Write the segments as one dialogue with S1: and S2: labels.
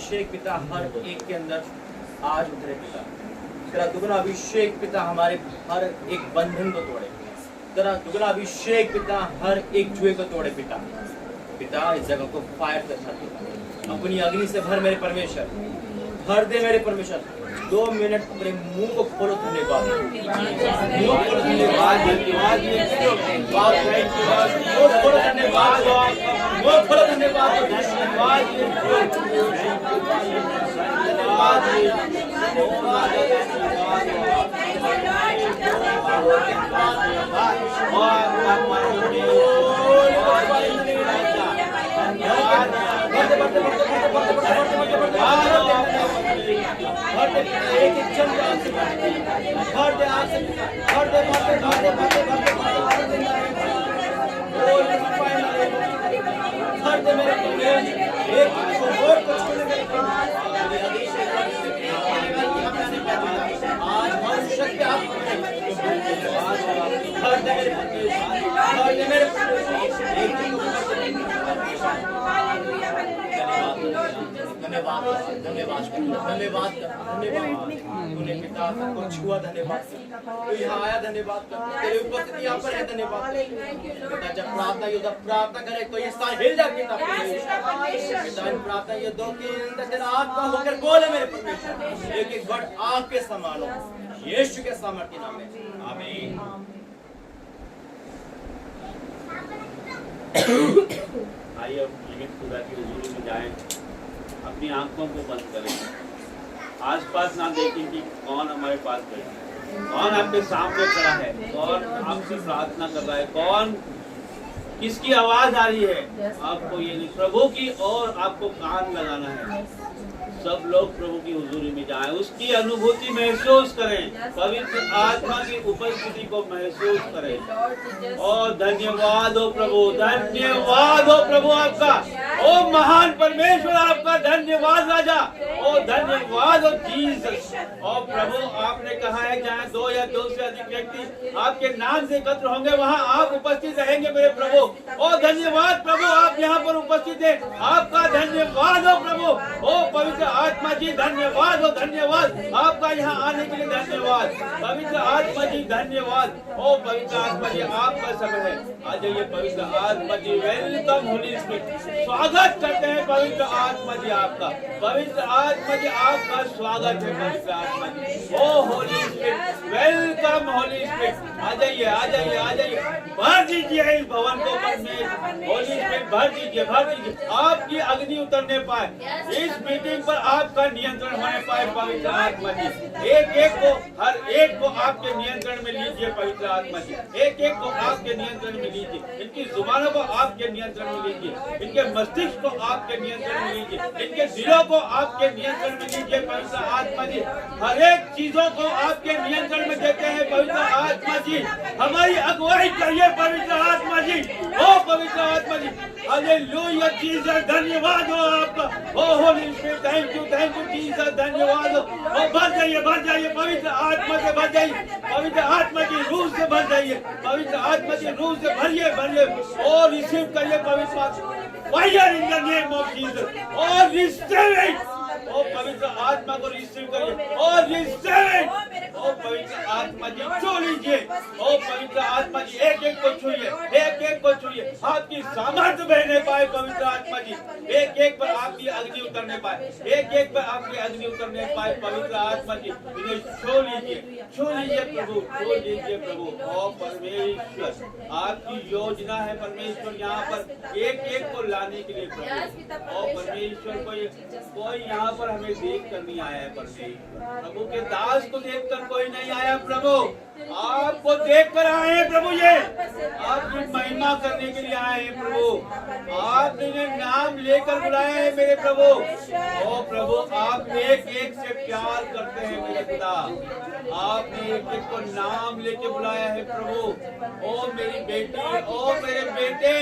S1: अभिषेक पिता हर एक के अंदर आज उतरे पिता। तेरा दुगना अभिषेक पिता हमारे हर एक बंधन को तोड़े। तेरा दुगना अभिषेक पिता हर एक जुए को तोड़े पिता। पिता इस जगह को फायर कर पिता, अपनी अग्नि से भर मेरे परमेश्वर, भर दे मेरे परमेश्वर। 2 मिनट अपने मुंह को खोलो। धन्यवाद, मुंह खोलो। धन्यवाद, धन्यवाद, मुंह खोलो। धन्यवाद, मुंह खोलो। धन्यवाद, धन्यवाद, धन्यवाद, धन्यवाद। तूने पिता को छुआ, धन्यवाद। तू यहाँ आया, धन्यवाद। तेरी उपस्थिति यहाँ पर है, धन्यवाद। पिता जब प्रार्थना योद्धा प्रार्थना करे तो ये स्थान हिल जाए पिता। पिता प्रार्थना योद्धा के अंदर तेरा आत्मा होकर बोले मेरे परमेश्वर, एक एक वर्ड आग के समान हो, यीशु के सामर्थ्य नाम में, आमीन।
S2: आइए अब जीवित खुदा की हुजूरी में जाएं, अपनी आंखों को बंद करें, आसपास ना देखें कि कौन हमारे पास बैठा है, कौन आपके सामने खड़ा है, कौन आपसे प्रार्थना कर रहा है, कौन किसकी आवाज आ रही है। आपको ये नहीं, प्रभु की और आपको कान लगाना है। सब लोग प्रभु की हुजूरी में जाएं, उसकी अनुभूति महसूस करें, पवित्र आत्मा की उपस्थिति को महसूस करें। और धन्यवाद हो प्रभु, धन्यवाद हो प्रभु आपका, ओ महान परमेश्वर आपका धन्यवाद राजा, ओ धन्यवाद हो जीसस। और प्रभु आपने कहा है जहाँ 2 या 2 से अधिक व्यक्ति आपके नाम से एकत्र होंगे वहाँ आप उपस्थित रहेंगे मेरे प्रभु। ओ धन्यवाद प्रभु, आप यहाँ पर उपस्थित हैं, आपका धन्यवाद हो प्रभु। ओ पवित्र आत्मा जी धन्यवाद हो, धन्यवाद आपका यहाँ आने के लिए धन्यवाद। पवित्र आत्मा जी धन्यवाद। ओ पवित्र आत्मा जी आपका समय है, आ जाइए पवित्र आत्मा जी। वेलकम होली स्पिरिट, स्वागत करते हैं पवित्र आत्मा जी आपका। पवित्र आत्मा जी आपका स्वागत है पवित्र आत्मा जी। O Holy Spirit, welcome Holy Spirit, आ जाइए आ जाइए आ जाइए, भर दीजिए इस भवन को परमेश्वर। होली स्पिरिट भर दीजिए, भर दीजिए, आपकी अग्नि उतरने पाए, इस मीटिंग पर आपका नियंत्रण होने पाए पवित्र आत्मा जी। एक एक को, हर एक को आपके नियंत्रण में लीजिए पवित्र आत्मा जी। एक एक को आपके नियंत्रण में लीजिए, इनकी जुबानों को आपके नियंत्रण में लीजिए, इनके मस्तिष्क को आपके नियंत्रण में लीजिए, इनके दिलों को आपके नियंत्रण में लीजिए पवित्र आत्मा जी। हर एक चीजों को आपके नियंत्रण में देते हैं पवित्र आत्मा जी। हमारी अगुवाई करिए पवित्र आत्मा जी। ओ पवित्र आत्मा जी, हालेलुया जीसस, धन्यवाद हो आपका। O Holy Spirit, thank you Jesus, धन्यवाद हो। और भर जाइए पवित्र आत्मा से, भर जाइए पवित्र आत्मा की रूह से, भर जाइए पवित्र आत्मा की रूह से, भरिए और रिसीव करिए पवित्र आत्मा। Fire in the name of Jesus और रिसीव इट। ओ पवित्र आत्मा को रिसीव करिए और रिसीव इट। ओ पवित्र आत्मा जी छू लीजिए। ओ पवित्र आत्मा जी एक एक को छूइए, एक एक को छूइए, आपकी सामर्थ्य बहने पाए पवित्र आत्मा जी। एक एक पर आपकी अग्नि उतरने पाए, एक एक पर आपकी अग्नि उतरने पाए पवित्र आत्मा जी। इन्हें छू लीजिए प्रभु, छू लीजिए प्रभु। ओ परमेश्वर आपकी योजना है परमेश्वर यहाँ पर एक एक को लाने के लिए प्रभु। ओ परमेश्वर कोई यहाँ पर हमें देख कर नहीं आया है परमेश्वर, प्रभु के दास को देख कर कोई नहीं आया प्रभु, आपको देख कर आए हैं प्रभु। ये आपकी महिमा करने के लिए आए हैं प्रभु, आपने नाम लेकर बुलाया है मेरे प्रभु। ओ प्रभु आप एक एक से प्यार करते हैं मेरे खुदा, आपने एक एक को नाम लेके बुलाया है प्रभु। ओ मेरी बेटी, ओ मेरे बेटे,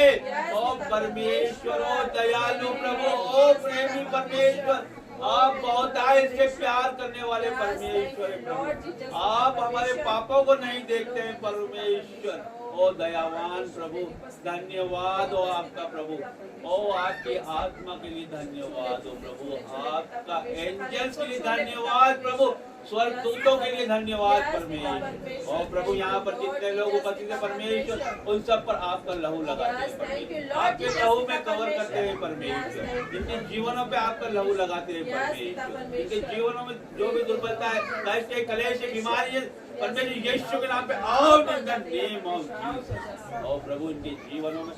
S2: ओ परमेश्वर, ओ दयालु प्रभु, ओ प्रेमी परमेश्वर, आप बहुतायत से प्यार करने वाले परमेश्वर हैं प्रभु। आप हमारे पापों को नहीं देखते हैं परमेश्वर। ओ दयावान प्रभु, धन्यवाद हो आपका प्रभु। ओ आपकी आत्मा के लिए धन्यवाद हो प्रभु, आपका एंजल्स के लिए धन्यवाद प्रभु, स्वर्गदूतों के लिए धन्यवाद परमेश्वर। और प्रभु यहाँ पर जितने लोग उपस्थित है परमेश्वर, उन सब पर आपका लहू लगाते हैं परमेश्वर, आपके लहू में कवर करते हैं परमेश्वर। जिनके जीवनों पे आपका लहू लगाते हैं परमेश्वर, जिनके जीवनों में जो भी दुर्बलता है, कष्ट है, कलेश है, बीमारी है, परमेश्वर यीशु के नाम पे out in the name of Jesus. और प्रभु इनके जीवनों में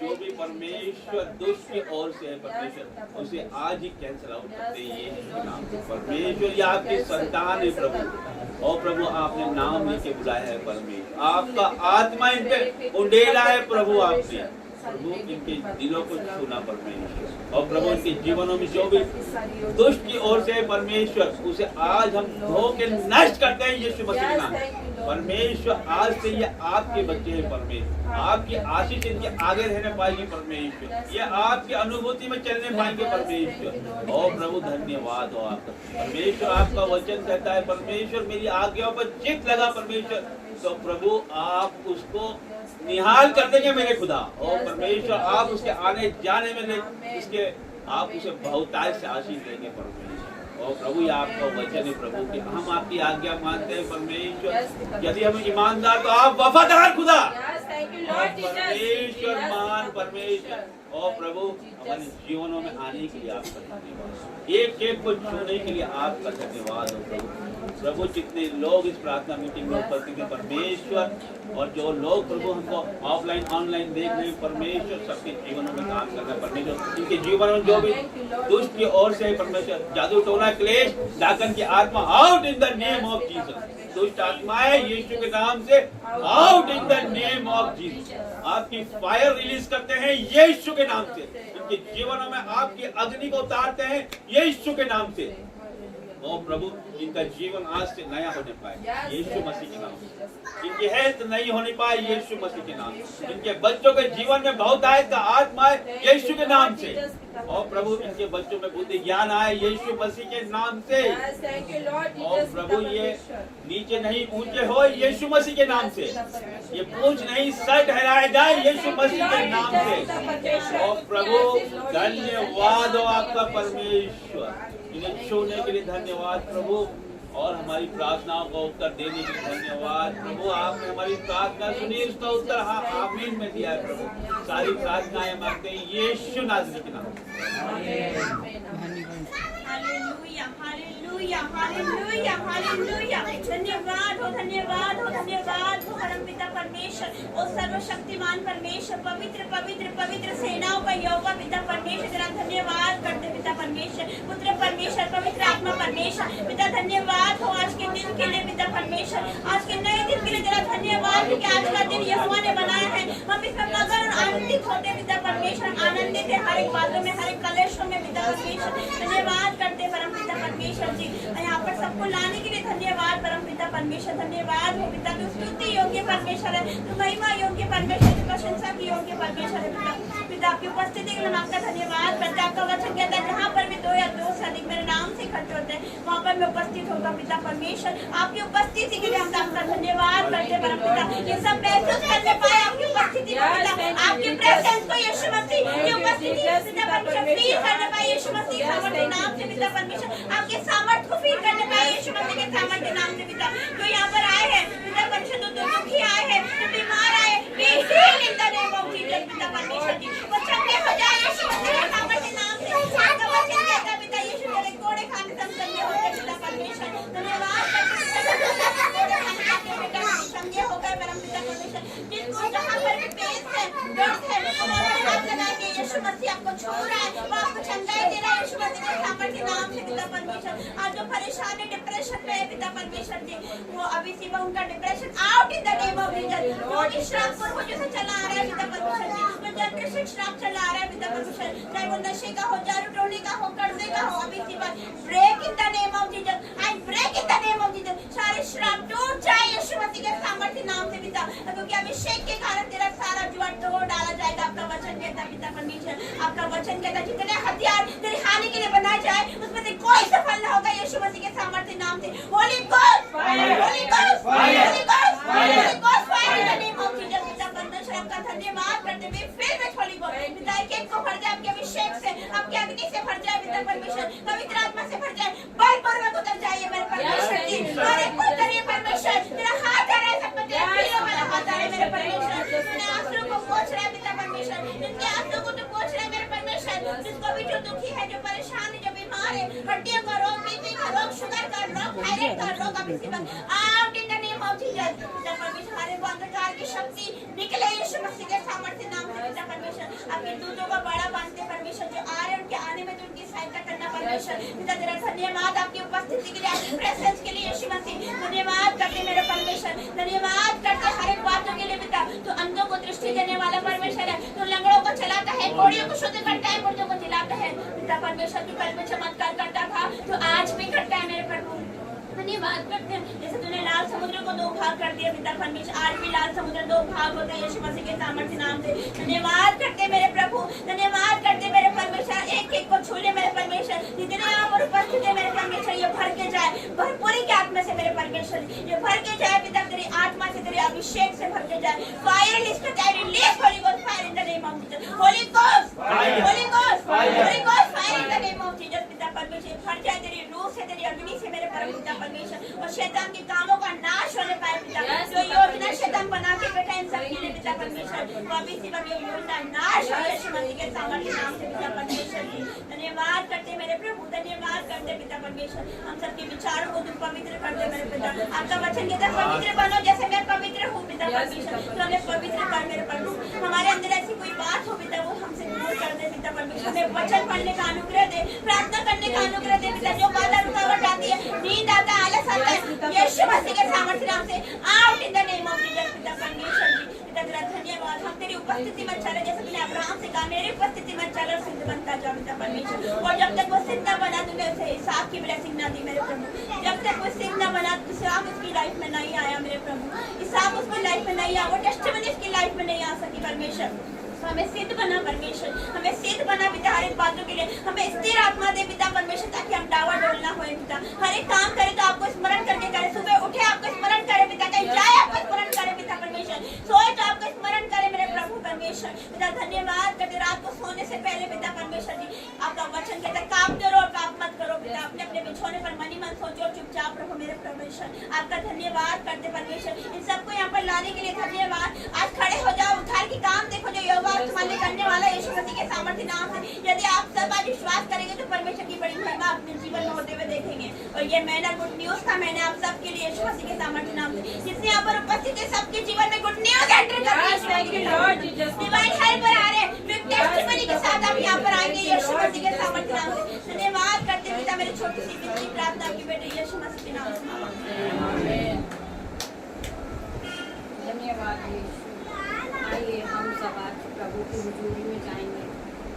S2: जो भी परमेश्वर दुष्ट की ओर से है परमेश्वर, उसे आज ही कैंसिल आउट करते हैं यीशु के नाम से परमेश्वर। ये आपकी संतान है प्रभु। और प्रभु आपने नाम लेके बुलाया है परमेश्वर, आपका आत्मा इन पे उंडेला है प्रभु। आपने प्रभु इनके दिलों को छूना परमेश्वर। और प्रभु इनके जीवनों में जो भी दुष्ट की ओर से परमेश्वर, उसे आज हम धो के नष्ट करते हैं यीशु मसीह के नाम परमेश्वर। आज से ये आपके बच्चे हैं परमेश्वर, आपकी आशीष इनके आगे रहने पाएगी परमेश्वर, ये आपकी अनुभूति में चलने पाएंगे परमेश्वर। और प्रभु धन्यवाद हो आपका परमेश्वर। आपका वचन कहता है परमेश्वर, मेरी आज्ञाओं पर चित्त लगा परमेश्वर, तो प्रभु आप उसको निहाल कर देंगे मेरे खुदा। और परमेश्वर आप उसके आने जाने में इसके आप उसे बहुतायत से आशीष देंगे परमेश्वर। और प्रभु ये आपका वचन है प्रभु कि हम आपकी आज्ञा मानते हैं परमेश्वर। यदि हम ईमानदार तो आप वफादार खुदा परमेश्वर, मान परमेश्वर। और प्रभु हमारे जीवनों में आने के लिए आपका धन्यवाद, एक एक को छूने के लिए आपका धन्यवाद हो प्रभु। प्रभु जितने लोग इस प्रार्थना मीटिंग में उपस्थित हैं परमेश्वर, और जो लोग प्रभु हमको ऑफलाइन ऑनलाइन देख रहे हैं परमेश्वर, सबके जीवनों में काम करना परमेश्वर। इनके जीवन में जो भी दुष्ट की ओर से परमेश्वर, जादू टोना क्लेश डाकन की आत्मा out in the name of Jesus. दुष्ट आत्माएं यीशु के नाम से out in the name of Jesus. आपकी फायर रिलीज करते हैं यीशु के नाम से, इनके जीवनों में आपकी अग्नि को उतारते हैं यीशु के नाम से। ओ प्रभु इनका जीवन आज से नया होने पाए यीशु मसीह के नाम से। इनकी हेल्थ नई होने पाए यीशु मसीह के नाम से। इनके बच्चों के जीवन में बहुतायत का आत्मा है यीशु के नाम से। और प्रभु इनके बच्चों में बुद्धि ज्ञान आए यीशु मसीह के नाम से। और प्रभु ये नीचे नहीं ऊंचे हो यीशु मसीह के नाम से। ये पूंछ नहीं सर ठहराया जाए यीशु मसीह के नाम से। और प्रभु धन्यवाद हो आपका परमेश्वर, इन्हें छूने के लिए धन्यवाद प्रभु, और हमारी प्रार्थनाओं का उत्तर देने के लिए धन्यवाद प्रभु। आपने हमारी प्रार्थना सुनी, उसका उत्तर हाँ आमीन में दिया है प्रभु। सारी प्रार्थनाएं मांगते हैं यीशु नाज़री के नाम।
S3: Hallelujah hallelujah hallelujah hallelujah. धन्यवाद हो धन्यवाद हो धन्यवाद हो परमपिता परमेश्वर, ओ सर्वशक्तिमान परमेश्वर, पवित्र पवित्र पवित्र सेनाओं का यहोवा पिता परमेश्वर, तेरा धन्यवाद करते पिता परमेश्वर। पुत्र परमेश्वर, पवित्र आत्मा परमेश्वर, पिता धन्यवाद हो आज के दिन के लिए पिता परमेश्वर, आज के नए दिन के लिए तेरा धन्यवाद क्योंकि आज का दिन यहोवा ने बनाया है। हम इसमें मगन और आनंदित होते पिता परमेश्वर, आनंदित है हर एक बातों में, हर एक कलेशों में पिता परमेश्वर। धन्यवाद करते परम पिता परमेश्वर जी, यहाँ पर सबको लाने के लिए धन्यवाद परम पिता परमेश्वर। धन्यवाद हो पिता, तू स्तुति योग्य परमेश्वर है, तू महिमा योग्य परमेश्वर, तू प्रशंसा की योग्य परमेश्वर है पिता। पिता आपकी उपस्थिति के लिए आपका धन्यवाद करते। आपका वचन कहता है जहाँ पर भी दो या दो से अधिक मेरे नाम से इकट्ठे होते हैं वहाँ पर मैं उपस्थित होगा पिता परमेश्वर। आपकी उपस्थिति के लिए हम आपका धन्यवाद करते परम पिता। ये सब महसूस करने पाए आपकी उपस्थिति को पिता, आपकी प्रेजेंस को यीशु मसीह की उपस्थिति पिता परमेश्वर फील करने पाए यीशु मसीह के नाम से पिता परमेश्वर। आपके सामर्थ्य को फील करने पाए यीशु मसीह के सामर्थ्य के नाम से पिता। जो यहाँ पर आए हैं पिता परमेश्वर, जो दुखी आए हैं, जो बीमार आए, be healed in the name of Jesus पिता परमेश्वर जी। वो चंगे हो जाए यीशु मसीह के सामर्थ्य के नाम से। आपका वचन कहता है पिता यीशु तेरे कोड़े खाने से हम चंगे होते पिता परमेश्वर। धन्यवाद चंगे हो गए परम पिता परमेश्वर। जिसको जहाँ पर भी पेश है, दर्द है, हाथ लगाएंगे यीशु मसीह आपको छू रहा है, वो आपको चंगाई दे रहा है यीशु मसीह के सामर्थ्य के नाम से पिता परमेश्वर। आज जो परेशान है, डिप्रेशन में है पिता परमेश्वर जी, वो अभी सिवा उनका depression out in the name of Jesus. जो कि श्राप पूर्वजों से चला आ रहा है पिता परमेश्वर जी, जो जनरेशन श्राप चला आ रहा है पिता परमेश्वर, चाहे वो नशे का हो, जादू टोने का हो, कर्जे का हो, अभी सिवा break in the name of Jesus. I break in the name of Jesus. सारे श्राप टूट जाए यीशु मसीह के सामर्थ्य नाम से पिता, क्योंकि अभिषेक के कारण तेरा सारा जुआ तोड़ डाला जाए जाएगा। आपका वचन कहता पिता परमेश्वर, आपका वचन कहता जितने हथियार तेरी हानि के लिए बनाए जाए उसमें से कोई सफल ना होगा यीशु मसीह के सामर्थ्य नाम से। Holi Ghost fire, Holy Ghost fire, Holy Ghost fire, Holy Ghost fire in the name of Jesus. पिता परमेश्वर आपका धन्यवाद करते हुए फिर में होली गोस्ट पिता एक एक को भर जाए आपके अभिषेक से, आपके अग्नि से भर जाए पिता परमेश्वर, पवित्र आत्मा से भर जाए, बलपूर्वक उतर जाइए मेरे परमेश्वर जी। और एक उतरिए परमेश्वर, तेरा हाथ आ रहा है सब तेरे पीड़ों वाला हाथ आ रहा है मेरे परमेश्वर। अपने आंसुओं को पोंछ रहा है पिता परमेश्वर, इनके आंसुओं को तो पोंछ रहा है मेरे परमेश्वर। जिसको भी जो दुखी है, जो परेशान है, जो बीमार है, हड्डियों का रोग, बीपी का रोग, शुगर का रोग, थायराइड का रोग, अब इसी वक्त out in the name of Jesus. पिता परमेश्वर हर एक अंधकार की शक्ति निकले यीशु मसीह के सामर्थ्य नाम से। पिता परमेश्वर आपके दूतों का बड़ा बांधते परमेश्वर, जो आ रहे हैं उनके आने में तो उनकी सहायता करना परमेश्वर। पिता तेरा धन्यवाद आपकी उपस्थिति के लिए, आपकी प्रेजेंस के लिए यीशु मसीह। धन्यवाद करते मेरे परमेश्वर, धन्यवाद करते हर एक बातों के लिए पिता। तो अंधों को दृष्टि देने वाला परमेश्वर है, तो लंगड़ों को चलाता है, कोढ़ियों को शुद्ध करता है, मुर्दों को जिलाता है। पिता परमेश्वर की कल में चमत्कार करता था तो आज भी करता है मेरे प्रभु। धन्यवाद करते हैं जैसे तूने लाल समुद्र को दो भाग कर दिया पिता परमेश्वर, आज भी लाल समुद्र दो भाग होते हैं यीशु मसीह के सामर्थ्य नाम से। धन्यवाद करते मेरे प्रभु, धन्यवाद करते मेरे परमेश्वर। एक एक को छू ले मेरे परमेश्वर, जितने यहाँ पर उपस्थित है मेरे परमेश्वर, ये भर के जाए भरपूरी के आत्मा से मेरे परमेश्वर, ये भर के जाए पिता तेरी आत्मा से, तेरे अभिषेक से भर के जाए। Fire list release Holi Ghost fire in the name of Jesus, Holy Ghost fire, Holy Ghost fire, Holy Ghost fire in the name of Jesus. पिता परमेश्वर भर जाए तेरी रूह से, तेरी अग्नि से मेरे परम पिता परमेश्वर, और शैतान के कामों का नाश होने पाए पिता। जो योजना शैतान बना के बैठा इन सब के लिए पिता परमेश्वर, वो अभी इसी वक्त ये योजना नाश हो यीशु मसीह के सामर्थ्य नाम से पिता परमेश्वर जी। धन्यवाद करते मेरे प्रभु, धन्यवाद करते पिता परमेश्वर। हम सबके विचारों को तुम पवित्र करते मेरे पिता। आपका वचन कहता है पवित्र बनो जैसे मैं पवित्र हूँ पिता परमेश्वर, तो हमें पवित्र कर मेरे प्रभु। हमारे अंदर ऐसी कोई बात हो पिता वो हमसे दूर कर दे पिता परमेश्वर। हमें वचन पढ़ने का अनुग्रह दे, प्रार्थना करने का अनुग्रह दे पिता। जो बाधा रुकावट आती है, नींद आता है, आलस आता है, यीशु मसीह के सामर्थ्य नाम से out in the name of Jesus पिता परमेश्वर जी। पिता तेरा धन्यवाद, हम तेरी उपस्थिति में चले जैसे तूने अब्राहम से कहा मेरी उपस्थिति में चलो सिद्ध बनता जाओ पिता परमेश्वर। और जब तक वो सिद्ध न बना तूने उसे इसहाक की ब्लेसिंग ना दी मेरे प्रभु। जब तक वो सिद्ध न बना इसहाक उसकी लाइफ में नहीं आया मेरे प्रभु, इसहाक उसकी लाइफ में नहीं आया, वो टेस्टिमनी उसकी लाइफ में नहीं आ सकी परमेश्वर। हमें सिद्ध बना परमेश्वर, हमें सिद्ध बना पिता हर एक बातों के लिए। हमें स्थिर आत्मा दे पिता परमेश्वर, ताकि हम डावाडोल ना होए पिता। हर एक काम करे तो आपको स्मरण करके करे, सुबह उठे आपको स्मरण करे पिता, कहीं जाए आपको स्मरण करे पिता परमेश्वर, सोए तो आपको स्मरण करे मेरे प्रभु परमेश्वर। पिता धन्यवाद करते रात को सोने से पहले पिता परमेश्वर जी, आपका वचन कहता है काम करो और पाप मत करो पिता। अपने अपने बिछोने पर मनी मन सोचो, चुपचाप रहो मेरे परमेश्वर। आपका धन्यवाद करते परमेश्वर, इन सबको यहाँ पर लाने के लिए धन्यवाद। आज खड़े हो जाओ, उठार की काम देखो, जो योगा तुम्हारे करने वाला यीशु मसीह के सामर्थ्य नाम से। यदि आप सब आज विश्वास करेंगे तो परमेश्वर की बड़ी महिमा अपने जीवन में होते हुए देखेंगे। और ये मैंने गुड न्यूज था, मैंने आप सबके लिए यीशु मसीह के सामर्थ्य नाम से, जिसने यहाँ पर उपस्थित है सबके जीवन में गुड न्यूज एंटर कर डिवाइन हेल्पर आ रहे हैं, टेस्टिमनी के साथ आप यहाँ पर आएंगे यीशु मसीह के सामर्थ्य नाम से। धन्यवाद करते पिता, मेरी छोटी सी बिल्ली प्रार्थना आपकी बेटे यीशु मसीह के नाम से।
S4: धन्यवाद यीशु। आइए हम सब आज प्रभु की हुजूरी में जाएंगे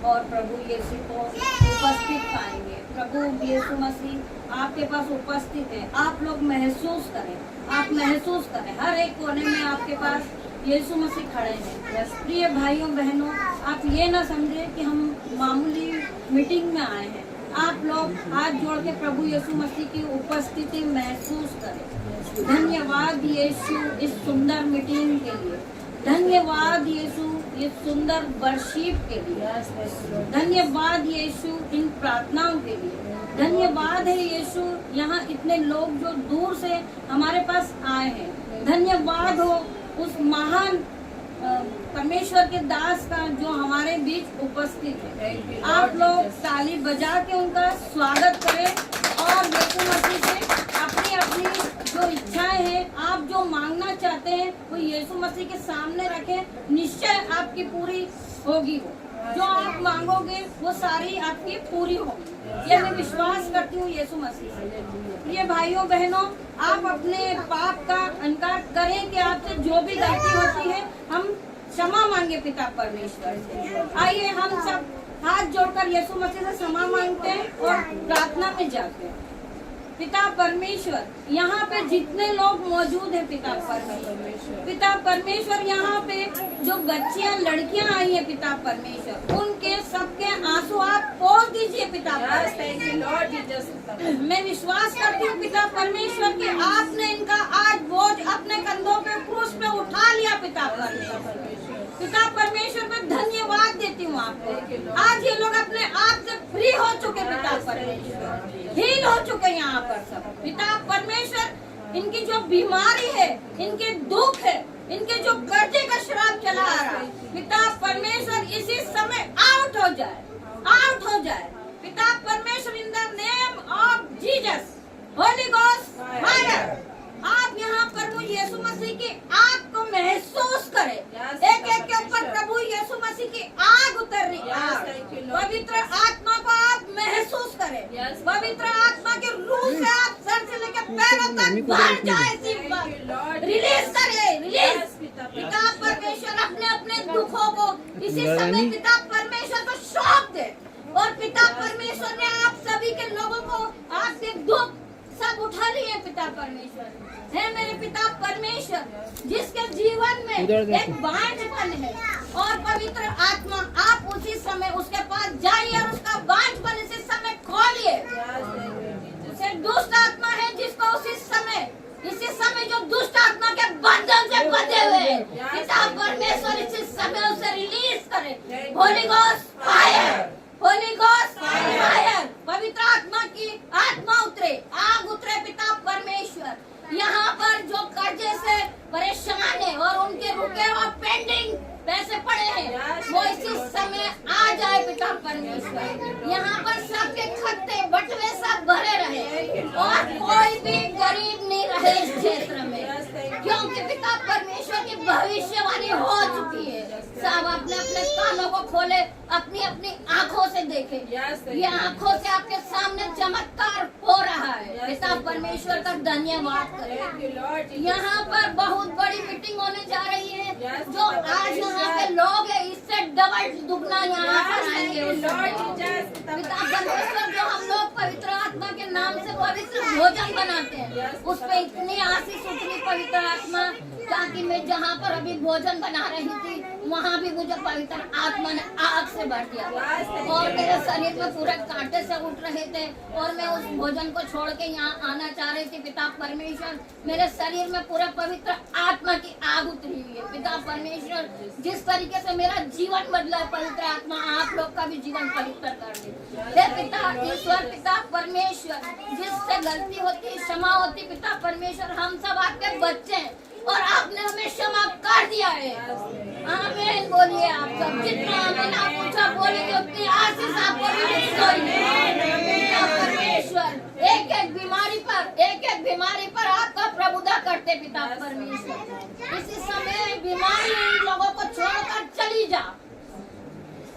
S4: और प्रभु यीशु को उपस्थित पाएंगे। प्रभु यीशु मसीह आपके पास उपस्थित है, आप लोग महसूस करें, आप महसूस करें। हर एक कोने में आपके पास यीशु मसीह खड़े हैं। प्रिय भाइयों बहनों, आप ये ना समझे कि हम मामूली मीटिंग में आए हैं। आप लोग हाथ जोड़ के प्रभु यीशु मसीह की उपस्थिति महसूस करें। धन्यवाद यीशु इस सुंदर मीटिंग के लिए, धन्यवाद यीशु इस सुंदर वर्शिप के लिए, धन्यवाद यीशु इन प्रार्थनाओं के लिए, धन्यवाद है यीशु यहाँ इतने लोग जो दूर से हमारे पास आए हैं। धन्यवाद हो उस महान परमेश्वर के दास का जो हमारे बीच उपस्थित है। आप लोग ताली बजा के उनका स्वागत करें और यीशु मसीह से अपनी अपनी जो इच्छाएं हैं, आप जो मांगना चाहते हैं वो यीशु मसीह के सामने रखें, निश्चय आपकी पूरी होगी। जो आप मांगोगे वो सारी आपकी पूरी होगी, ये मैं विश्वास करती हूँ यीशु मसीह से। प्रिय भाइयों बहनों, आप अपने पाप का इनकार करें कि आपसे जो भी गलती होती है हम क्षमा मांगे पिता परमेश्वर से। आइए हम सब हाथ जोड़कर यीशु मसीह से क्षमा मांगते हैं और प्रार्थना में जाते हैं। पिता परमेश्वर, यहाँ पे जितने लोग मौजूद हैं पिता परमेश्वर, पिता परमेश्वर यहाँ पे जो बच्चियां लड़कियां आई हैं पिता परमेश्वर, उनके सबके आंसू आप पोंछ दीजिए पिता परमेश्वर। मैं विश्वास करती हूँ पिता परमेश्वर कि आपने इनका आज बोझ अपने कंधों पे क्रूस पे उठा लिया पिता परमेश्वर। पिता परमेश्वर मैं धन्यवाद देती हूँ आपको। आज ये लोग अपने आप से फ्री हो चुके पिता परमेश्वर, हील हो चुके यहाँ पर सब पिता परमेश्वर। इनकी जो बीमारी है, इनके दुख है, इनके जो कर्जे का श्राप चला आ रहा है, पिता परमेश्वर इसी समय आउट हो जाए, आउट हो जाए पिता परमेश्वर। इन the name of Jesus, Holy Ghost fire. आप यहाँ प्रभु यीशु मसीह की आग को महसूस करें। एक एक के ऊपर प्रभु यीशु मसीह की आग उतर रही है। पवित्र आत्मा को आप महसूस करें। पवित्र आत्मा के रूह से आप सर से लेकर पैरों तक भर जाए। रिलीज करें, रिलीज। पिता परमेश्वर अपने अपने दुखों को इसी समय पिता परमेश्वर को सौंप दे। और पिता परमेश्वर ने आप सभी के लोगों को आपके दुख सब उठा लिए पिता परमेश्वर। है मेरे पिता परमेश्वर, जिसके जीवन में एक बांझपन है, और पवित्र आत्मा आप उसी समय उसके पास जाइए और उसका बांझपन इसी समय खोलिए। उसे दुष्ट आत्मा है जिसको इसी समय जो दुष्ट आत्मा के बंधन से बंधे हुए पिता परमेश्वर इसी समय उसे रिलीज करे। Holi Ghost fire, Holy Ghost fire. पवित्र आत्मा की आत्मा उतरे, आग उतरे पिता परमेश्वर। यहाँ पर जो कर्जे से परेशान है और उनके रुके हुए पेंडिंग पैसे पड़े हैं, वो इसी समय आ जाए पिता परमेश्वर। यहाँ पर सबके खत्ते बटवे सब भरे रहे और कोई भी गरीब नहीं रहे इस क्षेत्र में, क्योंकि पिता परमेश्वर की भविष्यवाणी हो चुकी है। सब अपने अपने कानों को खोले, अपनी अपनी आंखों से देखे। ये आंखों से आपके सामने चमत्कार हो रहा है। पिता परमेश्वर का धन्यवाद करें। यहाँ पर बहुत बड़ी मीटिंग होने जा रही है। जो आज यहाँ पे लोग हैं, इससे डबल दुगना यहाँ पर आएंगे। पिता परमेश्वर, जो हम लोग पवित्र आत्मा के नाम से पवित्र भोजन बनाते हैं, उस पे इतनी आशीष उतरी पवित्र आत्मा, ताकि मैं जहाँ पर अभी भोजन बना रही थी वहाँ भी मुझे पवित्र आत्मा ने आग से भर दिया और मेरे शरीर में पूरे कांटे से उठ रहे थे और मैं उस भोजन को छोड़ के यहाँ आना चाह रही थी। पिता परमेश्वर, मेरे शरीर में पूरे पवित्र आत्मा की आग उतरी हुई है। पिता परमेश्वर, जिस तरीके से मेरा जीवन बदला है, पवित्र आत्मा आप लोग का भी जीवन पवित्र कर दे। हे पिता ईश्वर, पिता परमेश्वर, जिससे गलती होती क्षमा होती, पिता परमेश्वर, हम सब आपके बच्चे हैं और आपने हमें क्षमा कर दिया है। आमीन बोलिए आप सब। जितना आमीन आप पूछा बोलेंगे उतनी आशीष आपको रिलीज होगी। पिता परमेश्वर, एक एक बीमारी पर आपका प्रभुता करते पिता परमेश्वर। इसी समय बीमारी इन लोगों को छोड़कर चली जा।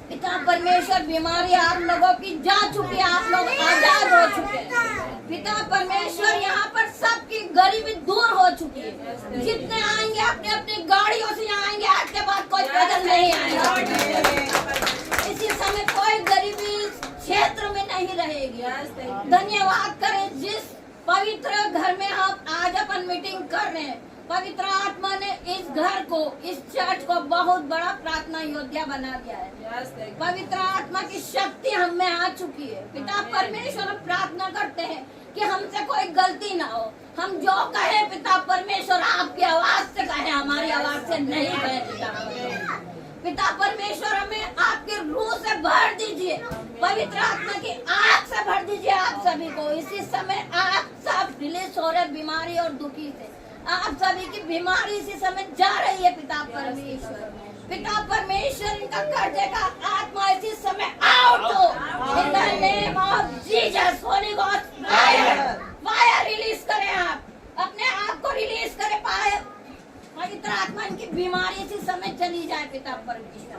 S4: पिता परमेश्वर, बीमारी आप लोगों की जा चुकी है, आप लोग आजाद हो चुके हैं। पिता परमेश्वर, यहाँ पर सबकी गरीबी दूर हो चुकी है। जितने आएंगे अपने अपनी गाड़ियों से आएंगे, आज के बाद कोई पैदल नहीं आएगा। इसी समय कोई गरीबी क्षेत्र में नहीं रहेगी। धन्यवाद करें जिस पवित्र घर में हम आज अपन मीटिंग कर रहे हैं। पवित्र आत्मा ने इस घर को, इस चर्च को बहुत बड़ा प्रार्थना योद्धा बना दिया है। पवित्र आत्मा की शक्ति हम में आ चुकी है। पिता परमेश्वर, प्रार्थना करते हैं कि हमसे कोई गलती ना हो। हम जो कहे पिता परमेश्वर आपकी आवाज से कहे, हमारी आवाज से नहीं कहे। पिता परमेश्वर, हमें आपके रूह से भर दीजिए, पवित्र आत्मा की आग से भर दीजिए आप सभी को। इसी समय आप सब रिलीज हो रहे बीमारी और दुखी से। आप सभी की बीमारी इसी समय जा रही है पिता परमेश्वर। पिता परमेश्वर, इनका कर्जे का आत्मा इसी समय आउट हो। इन the name of Jesus, Holy Ghost fire, fire release करें। आप अपने आप को रिलीज करें। पवित्र आत्मा, इनकी बीमारी इसी समय चली जाए पिता परमेश्वर।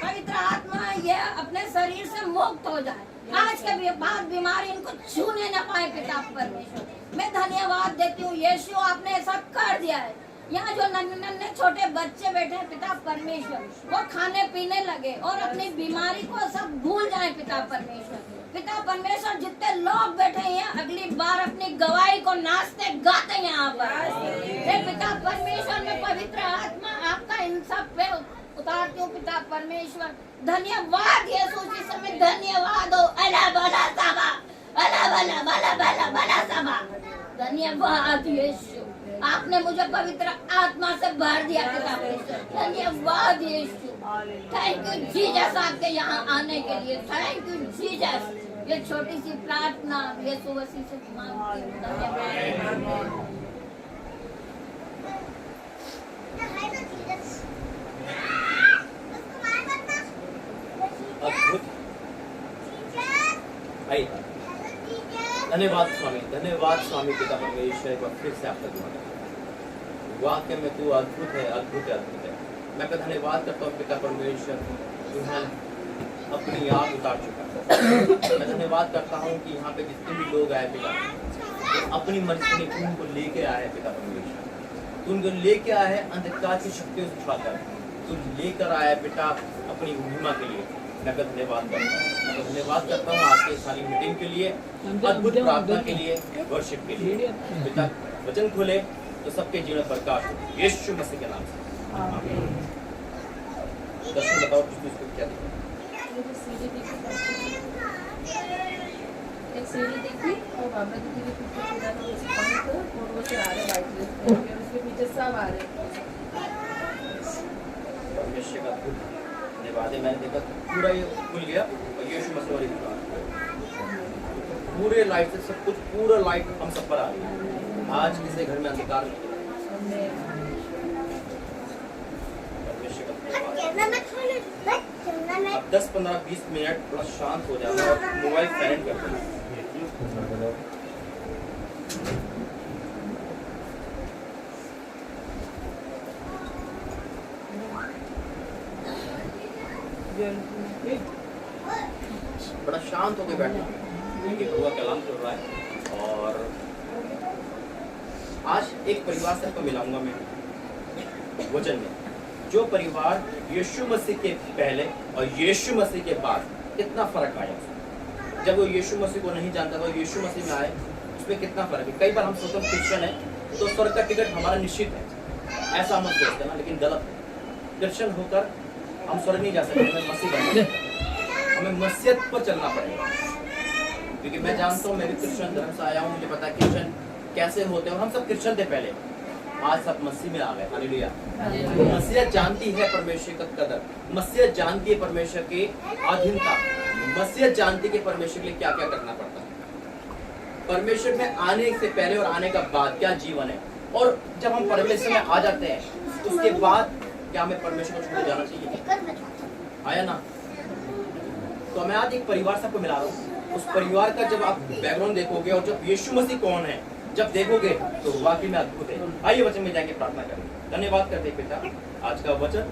S4: पवित्र आत्मा ये अपने शरीर से मुक्त हो जाए। आज के बाद बीमारी इनको छूने न पाए पिता परमेश्वर। मैं धन्यवाद देती हूँ यीशु, आपने ऐसा कर दिया है। यहाँ जो नन्हे छोटे बच्चे बैठे हैं पिता परमेश्वर, वो खाने पीने लगे और अपनी बीमारी को सब भूल जाए पिता परमेश्वर। पिता परमेश्वर, जितने लोग बैठे हैं अगली बार अपनी गवाही को नाचते गाते यहाँ पर। पिता परमेश्वर में पवित्र आत्मा आपका इन सब पे उतारती हूँ पिता परमेश्वर। धन्यवाद यीशु जी समय धन्यवाद हो। अला बला साबा, अला बला बला बला बला साबा। धन्यवाद यीशु, आपने मुझे पवित्र आत्मा से भर दिया पिता परमेश्वर। धन्यवाद यीशु, थैंक यू जीसस आपके यहाँ आने के लिए। Thank you Jesus. ये छोटी सी प्रार्थना यीशु मसीह से मांगती हूँ। धन्यवाद।
S1: अद्भुत। आइए। धन्यवाद स्वामी, धन्यवाद स्वामी पिता परमेश्वर। एक बार फिर से आपका धन्यवाद। वाक्य में तू अद्भुत है, अद्भुत है, अद्भुत है। मैं आपका धन्यवाद करता हूँ पिता परमेश्वर, तुम्हें अपनी आग उतार चुका है। मैं धन्यवाद करता हूँ कि यहाँ पे जितने भी लोग आए पिता, तो अपनी मनसी ने उनको लेके आए हैं पिता परमेश्वर। तू उनको लेके आया है अंधकार की शक्तियों से छुड़ाकर। तू लेकर आया है पिता अपनी महिमा के लिए। मैं आपका धन्यवाद करता हूँ। मैं धन्यवाद करता हूँ आज की सारी मीटिंग के लिए, अद्भुत प्रार्थना के लिए, वर्शिप के लिए। पिता वचन खोले तो सबके जीवन प्रकाश हो, यीशु मसीह के नाम से आमीन। दर्शन बताओ किसको क्या दिखा?
S5: एक सीढ़ी देखी और बाबा जी के पीछे पूरा तो उस पंख और वो से आ रहे वाइट ड्रेस पहन के, उसके पीछे सब आ रहे हैं।
S1: परमेश्वर का धन्यवाद है। मैंने देखा पूरा ये खुल गया और यीशु मसीह वाली दुकान पूरे लाइट से सब कुछ, पूरा लाइट हम सब पर आ रही है। आज किसी घर में अंधकार नहीं है। परमेश्वर का धन्यवाद। अब 10, 15, 20 मिनट थोड़ा शांत हो जाना और मोबाइल साइलेंट कर देना। बड़ा शांत होकर बैठना क्योंकि प्रभु का कलाम चल रहा है। और आज एक परिवार से आपको मिलाऊंगा मैं वचन में, जो परिवार यीशु मसीह के पहले और यीशु मसीह के बाद कितना फर्क आया। जब वो यीशु मसीह को नहीं जानता था, यीशु मसीह में आए, उसमें कितना फर्क है। कई बार हम सोचते हैं क्रिश्चियन है तो स्वर्ग का टिकट हमारा निश्चित है, ऐसा हम सोचते हैं ना, लेकिन गलत है। क्रिश्चियन होकर हम स्वर्ग नहीं जा सकते, हमें मसीह बनना है, हमें मसीहत पर चलना पड़ेगा। क्योंकि मैं जानता हूँ, मैं भी क्रिश्चियन धर्म से आया हूँ, मुझे पता है क्रिश्चियन कैसे होते हैं। और हम सब क्रिश्चियन थे पहले, आज सब मसीह में आ गए। हालेलुया। मसीहत जानती है परमेश्वर का कदर, मसीहत जानती है परमेश्वर की अधीनता, मसीहत जानती है कि परमेश्वर के लिए क्या क्या करना पड़ता है। परमेश्वर में आने से पहले और आने का बाद क्या जीवन है। और जब हम परमेश्वर में आ जाते हैं उसके बाद क्या हमें परमेश्वर को छोड़ जाना चाहिए? आया ना। तो मैं आज एक परिवार से आपको मिला रहा हूँ। उस परिवार का जब आप बैकग्राउंड देखोगे और जब यीशु मसीह कौन है जब देखोगे तो वाकई में अद्भुत है। आइए वचन में जाएंगे, प्रार्थना करेंगे। धन्यवाद करते पिता आज का वचन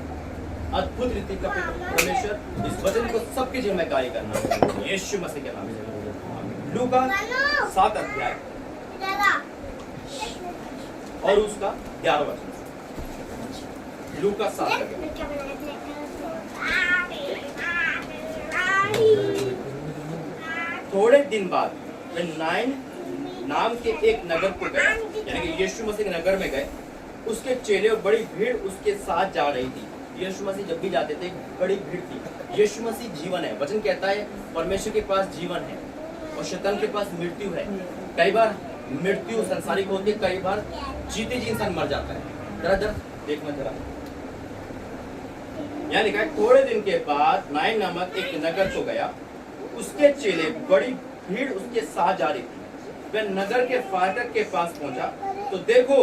S1: अद्भुत रीति का परमेश्वर इस वचन को सबके जीवन में कार्य करना यीशु मसीह के नाम से। लूका 7 अध्याय और उसका 11 वचन। लूका 7 थोड़े दिन बाद वे नाइन नाम के एक नगर को गए, यानी कि यीशु मसीह के नगर में गए। उसके चेले और बड़ी भीड़ उसके साथ जा रही थी। यीशु मसीह जब भी जाते थे बड़ी भीड़ थी। यीशु मसीह जीवन है। वचन कहता है परमेश्वर के पास जीवन है और शैतान के पास मृत्यु है। कई बार मृत्यु संसारिक होती है, कई बार जीते जी इंसान मर जाता है। जरा देखना जरा, यहाँ लिखा है थोड़े दिन के बाद नाइन नामक एक नगर को गया। उसके चेले बड़ी भीड़ उसके साथ जा रही थी। वह नगर के फाटक के पास पहुंचा तो देखो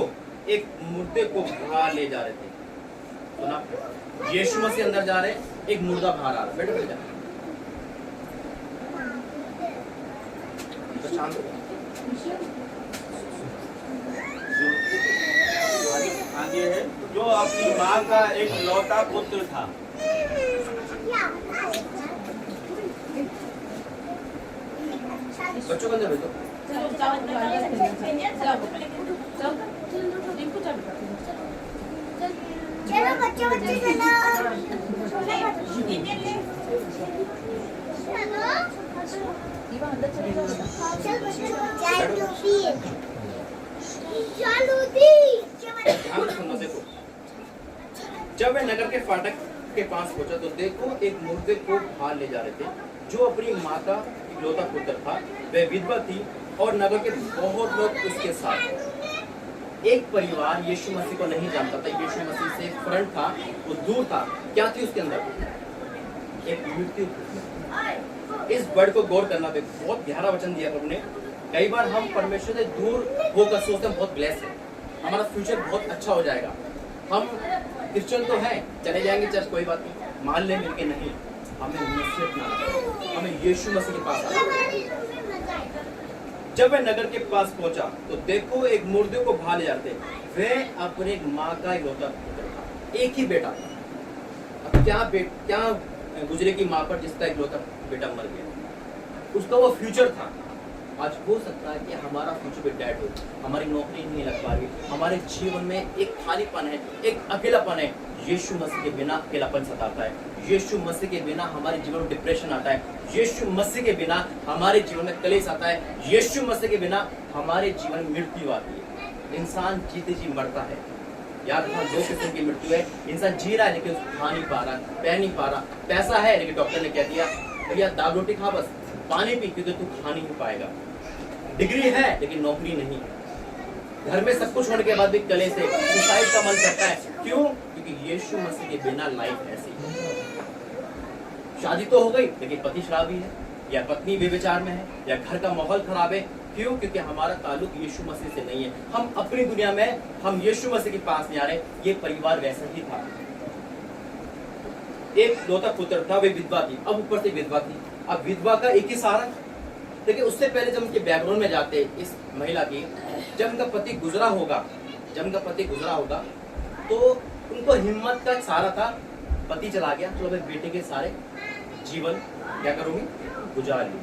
S1: एक मुर्दे को बाहर ले जा रहे थे। सुना, यीशु मसीह अंदर जा रहे, एक मुर्दा बाहर आ रहा। बैठो बैठ जा, तो शांत हो।
S2: आगे है जो अपनी माँ का एक लौटा पुत्र था।
S1: बच्चों को अंदर भेजो।
S3: चलो बच्चों बच्चे चलो
S1: जब वे नगर के फाटक के पास पहुंचा तो देखो एक मुर्दे को बाहर ले जा रहे थे, जो अपनी माँ का इकलौता पुत्र था। वह विधवा थी और नगर के बहुत लोग उसके साथ थे। एक परिवार यीशु मसीह को नहीं जानता था, यीशु मसीह से फ्रंट था, वो दूर था। क्या थी उसके अंदर? एक मृत्यु। इस वर्ड को गौर करना, बहुत गहरा वचन दिया प्रभु ने। कई बार हम परमेश्वर से दूर होकर सोचते हैं बहुत ब्लेस है, हमारा फ्यूचर बहुत अच्छा हो जाएगा, हम क्रिश्चियन तो हैं, चले जाएंगे चर्च, कोई बात नहीं, मान ले मिलके। नहीं, हमें नसीहत ना, हमें यीशु मसीह के पास आना। जब वह नगर के पास पहुंचा तो देखो एक मुर्दे को बाहर ले जाते। वह अपने माँ का इकलौता पुत्र था, एक ही बेटा था। अब क्या गुजरे की माँ पर जिसका इकलौता बेटा मर गया, उसका वो फ्यूचर था। आज हो सकता है कि हमारा फ्यूचर भी डेड हो, हमारी नौकरी नहीं लग पा रही, हमारे जीवन में एक खालीपन है, एक अकेलापन है। यीशु मसीह के बिना अकेलापन सताता है, यीशु मसीह के बिना हमारे जीवन में डिप्रेशन आता है, यीशु मसीह के बिना हमारे जीवन में कलेश आता है, यीशु मसीह के बिना हमारे जीवन में मृत्यु आती है। इंसान जीते जी मरता है। याद रखना, दो किस्म की मृत्यु है। इंसान जी रहा है लेकिन उसको खा नहीं पा रहा, पह नहीं पा रहा। पैसा है लेकिन डॉक्टर ने कह दिया भैया दाल रोटी खा, बस पानी पी, क्योंकि तू खा नहीं पाएगा। डिग्री है लेकिन नौकरी नहीं है। घर में सब कुछ होने के बाद भी कलेश से सुसाइड का मन करता है। क्यों? क्योंकि यीशु मसीह के बिना लाइफ ऐसी है। शादी तो हो गई लेकिन पति शराबी है, या पत्नी बेविचार में है, या घर का माहौल खराब है। क्यों? क्योंकि हमारा ताल्लुक यीशु मसीह से नहीं है। हम अपनी दुनिया में, हम यीशु मसीह के पास नहीं आ रहे। ये परिवार वैसा ही था। एक लौता पुत्र था, वे विधवा थी, अब ऊपर से विधवा थी। अब विधवा का एक ही सहारा। देखिए, उससे पहले जब उनके बैकग्राउंड में जाते इस महिला की, जब उनका पति गुजरा होगा तो उनको हिम्मत का सहारा था। पति चला गया तो अब बेटे के सारे जीवन क्या करूंगी, गुजार लूंगी।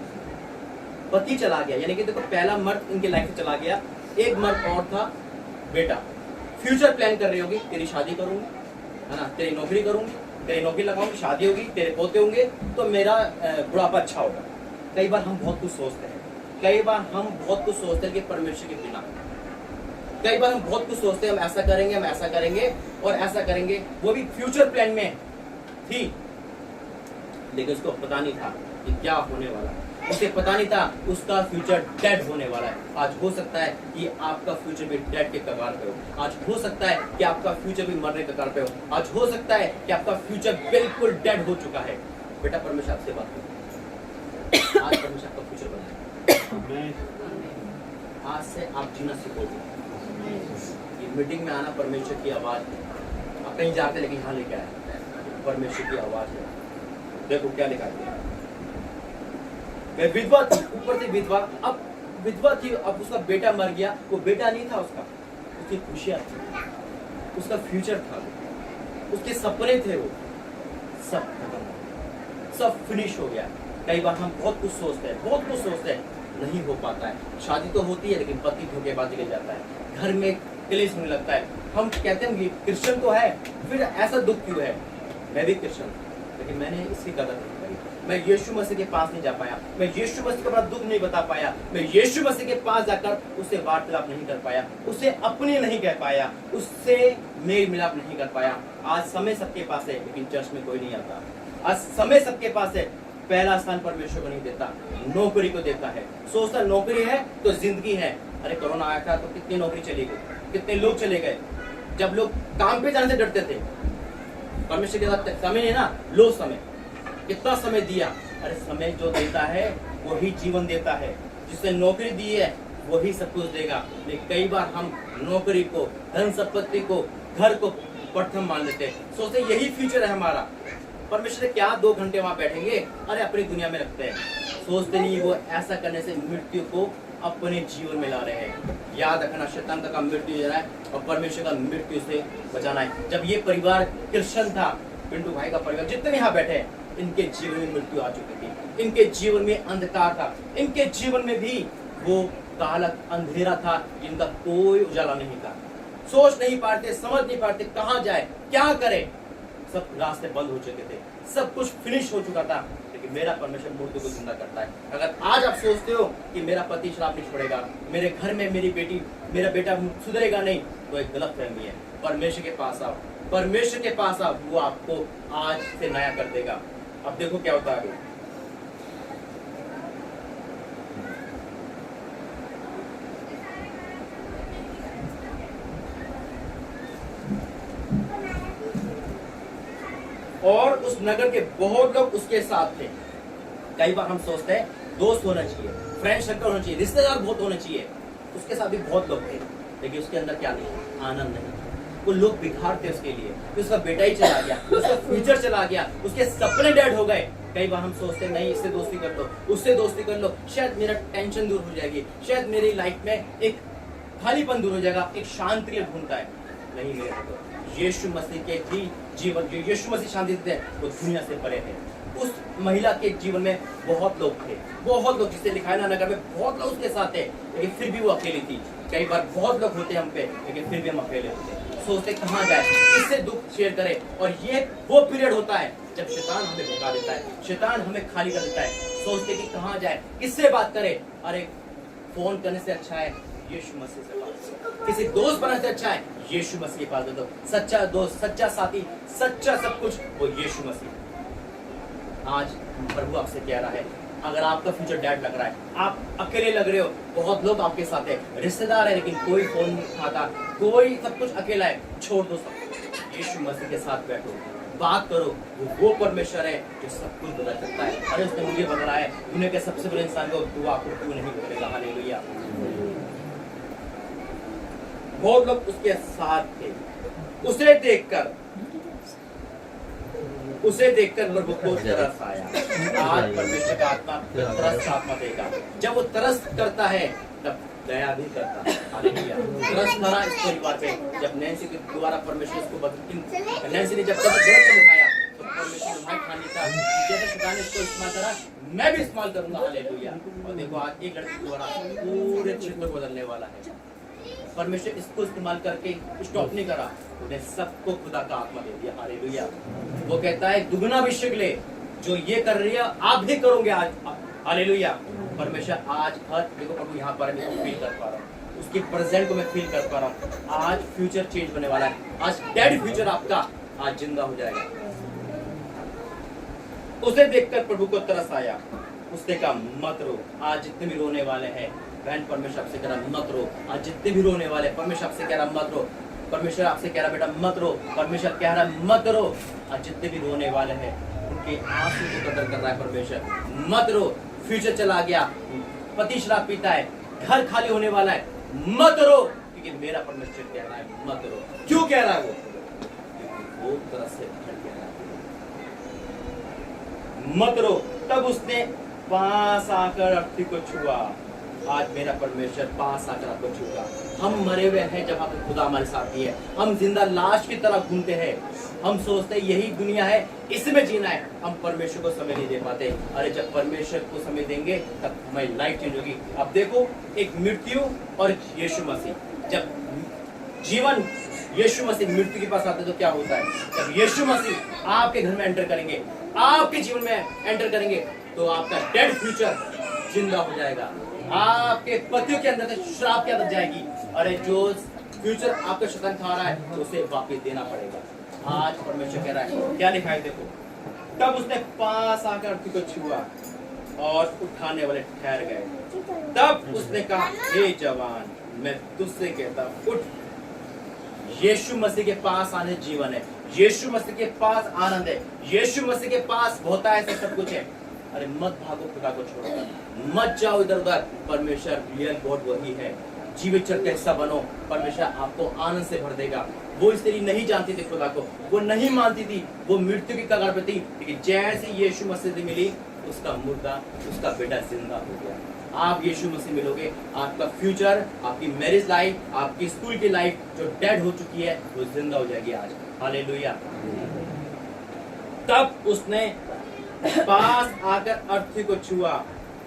S1: पति चला गया, यानी कि देखो पहला मर्द इनके लाइफ में चला गया। एक मर्द और था, बेटा। फ्यूचर प्लान कर रही होगी, तेरी शादी करूंगी, है ना, तेरी नौकरी करूंगी, तेरी नौकरी लगाऊंगी, शादी होगी, तेरे पोते होंगे तो मेरा बुढ़ापा अच्छा होगा। कई बार हम बहुत कुछ सोचते हैं कि परमेश्वर के बिना, कई बार हम बहुत कुछ सोचते हैं, हम ऐसा करेंगे और ऐसा करेंगे। वो भी फ्यूचर प्लान में थी, लेकिन उसको पता नहीं था कि क्या होने वाला है। उसे पता नहीं था उसका फ्यूचर डेड होने वाला है। आज हो सकता है कि आपका फ्यूचर भी डेड के कगार पे हो। आज हो सकता है कि आपका फ्यूचर भी मरने के कगार पे हो। आज हो सकता है कि आपका फ्यूचर बिल्कुल डेड हो चुका है। बेटा, परमेश्वर आपसे बात करो। आज परमेश्वर आपका फ्यूचर बनाए। आज से आप जीना सीखोगे। ये मीटिंग में आना परमेश्वर की आवाज है। आप कहीं जाते लेकिन यहाँ लेके आए, परमेश्वर की आवाज है। देखो क्या लिखा है। विधवा थी, ऊपर से विधवा। अब विधवा थी, अब उसका बेटा मर गया। वो बेटा नहीं था उसका, उसकी खुशियां थी, उसका फ्यूचर था, उसके सपने थे, वो सब खत्म, सब फिनिश हो गया। कई बार हम बहुत कुछ सोचते हैं, नहीं हो पाता है। शादी तो होती है लेकिन पति धोखेबाजी ले जाता है, घर में क्लेश होने लगता है। हम कहते हैं क्रिश्चियन तो है, फिर ऐसा दुख क्यों है? मैं भी क्रिश्चियन, लेकिन मैंने इसकी कदर नहीं करी। मैं यीशु मसीह के पास नहीं जा पाया, मैं यीशु मसीह के पास दुख नहीं बता पाया, मैं यीशु मसीह के पास जाकर उससे वार्तालाप नहीं कर पाया, उसे अपने नहीं कह पाया, उससे मेल मिलाप नहीं कर पाया। आज समय सबके पास है लेकिन चर्च में कोई नहीं आता। आज समय सबके पास है, पहला स्थान परमेश्वर को नहीं देता, नौकरी को देता है। सोचता नौकरी है तो जिंदगी है। अरे कोरोना आया था तो कितनी नौकरी चली गई, कितने लोग चले गए। जब लोग काम पे जाने से डरते थे, परमेश्वर के साथ समय नहीं ना, लो समय, कितना समय दिया। अरे समय जो देता है वही जीवन देता है, जिसने नौकरी दी है वही सब कुछ देगा। लेकिन कई बार हम नौकरी को, धन संपत्ति को, घर को प्रथम मान लेते हैं, सोचते यही फ्यूचर है हमारा। परमेश्वर क्या 2 घंटे वहां बैठेंगे, अरे अपनी दुनिया में रखते हैं। सोचते नहीं वो ऐसा करने से मृत्यु को अपने जीवन में ला रहे हैं। याद रखना, शैतान का काम मृत्यु दे रहा है और परमेश्वर का मृत्यु से बचाना है। जब ये परिवार क्रिश्चियन था, पिंटू भाई का परिवार, जितने यहाँ बैठे हैं, इनके जीवन में मृत्यु आ चुकी थी, इनके जीवन में अंधकार था, इनके जीवन में भी वो काला अंधेरा था, जिनका कोई उजाला नहीं था। सोच नहीं पाते, समझ नहीं पाते कहाँ जाए, क्या करे। सब रास्ते बंद हो चुके थे, सब कुछ फिनिश हो चुका था। लेकिन मेरा परमेश्वर मुर्दों को जिंदा करता है। अगर आज आप सोचते हो कि मेरा पति शराब नहीं छोड़ेगा, मेरे घर में मेरी बेटी, मेरा बेटा सुधरेगा नहीं, तो एक गलत फहमी है। परमेश्वर के पास आओ, परमेश्वर के पास आप, वो आपको आज से नया कर देगा। अब देखो क्या होता है आगे। और उस नगर के बहुत लोग उसके साथ थे। कई बार हम सोचते हैं दोस्त होना चाहिए, फ्रेंड सर्कल होना चाहिए, रिश्तेदार बहुत होने चाहिए। उसके साथ भी बहुत लोग थे, लेकिन उसके अंदर क्या नहीं, आनंद नहीं। वो लोग बिखार थे उसके लिए, उसका बेटा ही चला गया, उसका फ्यूचर चला गया, उसके सपने डेड हो गए। कई बार हम सोचते हैं नहीं, इससे दोस्ती कर लो, उससे दोस्ती कर लो, शायद मेरा टेंशन दूर हो जाएगी, शायद मेरी लाइफ में एक खालीपन दूर हो जाएगा, एक शांति ढूंढता है। नहीं मेरे को यीशु मसीह के ही जीवन, जो यीशु मसीह शांति देते हैं, वो दुनिया से परे थे। उस महिला के जीवन में बहुत लोग थे, बहुत लोग, जिसे लिखा है ना नगर में बहुत लोग उसके साथ थे, लेकिन फिर भी वो अकेली थी। कई बार बहुत लोग होते हैं हम पे, लेकिन फिर भी हम अकेले होते हैं, सोचते कहाँ जाए, किससे दुख शेयर करें। और ये वो पीरियड होता है जब शैतान हमें भगा देता है, शैतान हमें खाली कर देता है। सोचते कि कहाँ जाए, किससे बात करें। अरे फोन करने से अच्छा है यीशु मसीह से बात करो, किसी दोस्त बनाने से अच्छा है यीशु मसीह के पास दे दो। सच्चा दोस्त, सच्चा साथी, सच्चा सब कुछ वो यीशु मसीह। आज प्रभु आपसे कह रहा है, अगर आपका फ्यूचर डेड लग रहा है, आप अकेले लग रहे हो, बहुत लोग आपके साथ है, रिश्तेदार है लेकिन कोई फोन नहीं उठाता, कोई सब कुछ अकेला है, छोड़ दो सब कुछ, यीशु मसीह के साथ बैठो, बात करो। वो परमेश्वर है जो सब कुछ बदल सकता है। अरे उसने मुझे बदला है, दुनिया के सबसे बड़े इंसान को दुआ को क्यों नहीं बदलेगा। हालेलुया। बहुत लोग उसके साथ थे। उसे देखकर प्रभु को तरस आया। आज परमेश्वर का आत्मा तरस आत्मा देगा। जब वो तरस करता है तब दया भी करता है। हालेलुया। तरस भरा इस परिवार पे, जब नैन्सी के द्वारा परमेश्वर इसको बदल, नैन्सी ने जब तक गलत उठाया तो परमेश्वर ने ठानी था जैसे शैतान ने इसको इस्तेमाल करा, मैं भी इस्तेमाल करूंगा। हालेलुया। और देखो आज एक लड़की द्वारा पूरे क्षेत्र को बदलने वाला है। परमेश्वर इसको इस्तेमाल करके स्टॉप नहीं करा, उन्हें सबको खुदा का आत्मा दे दिया। हालेलुया। वो कहता है दुगना अभिषेक ले, जो ये कर रही है आप भी करोगे आज। हालेलुया। परमेश्वर आज हर, देखो प्रभु यहाँ पर मैं फील कर पा रहा हूँ, उसकी प्रेजेंट को मैं फील कर पा रहा हूँ। आज फ्यूचर चेंज होने वाला है। आज डेड फ्यूचर आपका आज जिंदा हो जाएगा। उसे देखकर प्रभु को तरस आया, उसने कहा मत रो। आज जितने भी रोने वाले हैं बहन, परमेश्वर आपसे कह रहा मत रो। आज जितने भी रोने वाले, परमेश्वर आपसे कह रहा मत रो। परमेश्वर आपसे कह रहा बेटा मत रो। परमेश्वर कह रहा मत रो। आज जितने भी रोने वाले हैं उनके आंसू को कदर कर रहा है परमेश्वर। मत रो, फ्यूचर चला गया, पति शराब पीता है, घर खाली होने वाला है, मत रो, क्योंकि मेरा परमेश्वर कह रहा है मत रो। क्यों कह रहा है वो तरह से मत रो। तब उसने पास आकर अर्थी को छुआ। आज मेरा परमेश्वर पास आकर आपको छूगा। हम मरे हुए हैं जब आप खुदा हमारे साथ ही है, हम जिंदा लाश की तरह घूमते हैं। हम सोचते हैं यही दुनिया है, इसमें जीना है, हम परमेश्वर को समय नहीं दे पाते। अरे जब परमेश्वर को समय देंगे तब हमारी लाइफ चेंज होगी। अब देखो, एक मृत्यु और यीशु मसीह, जब जीवन यीशु मसीह मृत्यु के पास आते तो क्या होता है? जब यीशु मसीह आपके घर में एंटर करेंगे, आपके जीवन में एंटर करेंगे, तो आपका डेड फ्यूचर जिंदा हो जाएगा। आपके पतियों के अंदर से श्राप की आदत जाएगी। अरे जो फ्यूचर आपका शैतान खा रहा है उसे वापस देना पड़ेगा। आज परमेश्वर कह रहा है, क्या लिखा है देखो, तब उसने पास आकर अर्थी को छुआ और उठाने वाले ठहर गए। तब उसने कहा, हे जवान, मैं तुझसे कहता हूं उठ। यीशु मसीह के पास आने जीवन है, यीशु मसीह के पास आनंद है, यीशु मसीह के पास होता है सब कुछ है। अरे मत भागो खुदा को छोड़कर, मत जाओ इधर उधर। परमेश्वर रियल गॉड वही है। जीवित चर का हिस्सा बनो, परमेश्वर आपको आनंद से भर देगा। वो इसलिए नहीं जानती थी खुदा को, वो नहीं मानती थी, वो मृत्यु की कगार पे थी, लेकिन जैसे यीशु मसीह से मिली, उसका मुर्दा, उसका बेटा जिंदा हो गया। आप यीशु मसीह मिलोगे, आपका फ्यूचर, आपकी मैरिज लाइफ, आपकी स्कूल की लाइफ जो डेड हो चुकी है वो जिंदा हो जाएगी आज। हालेलुया। तब उसने पास आकर अर्थी को छुआ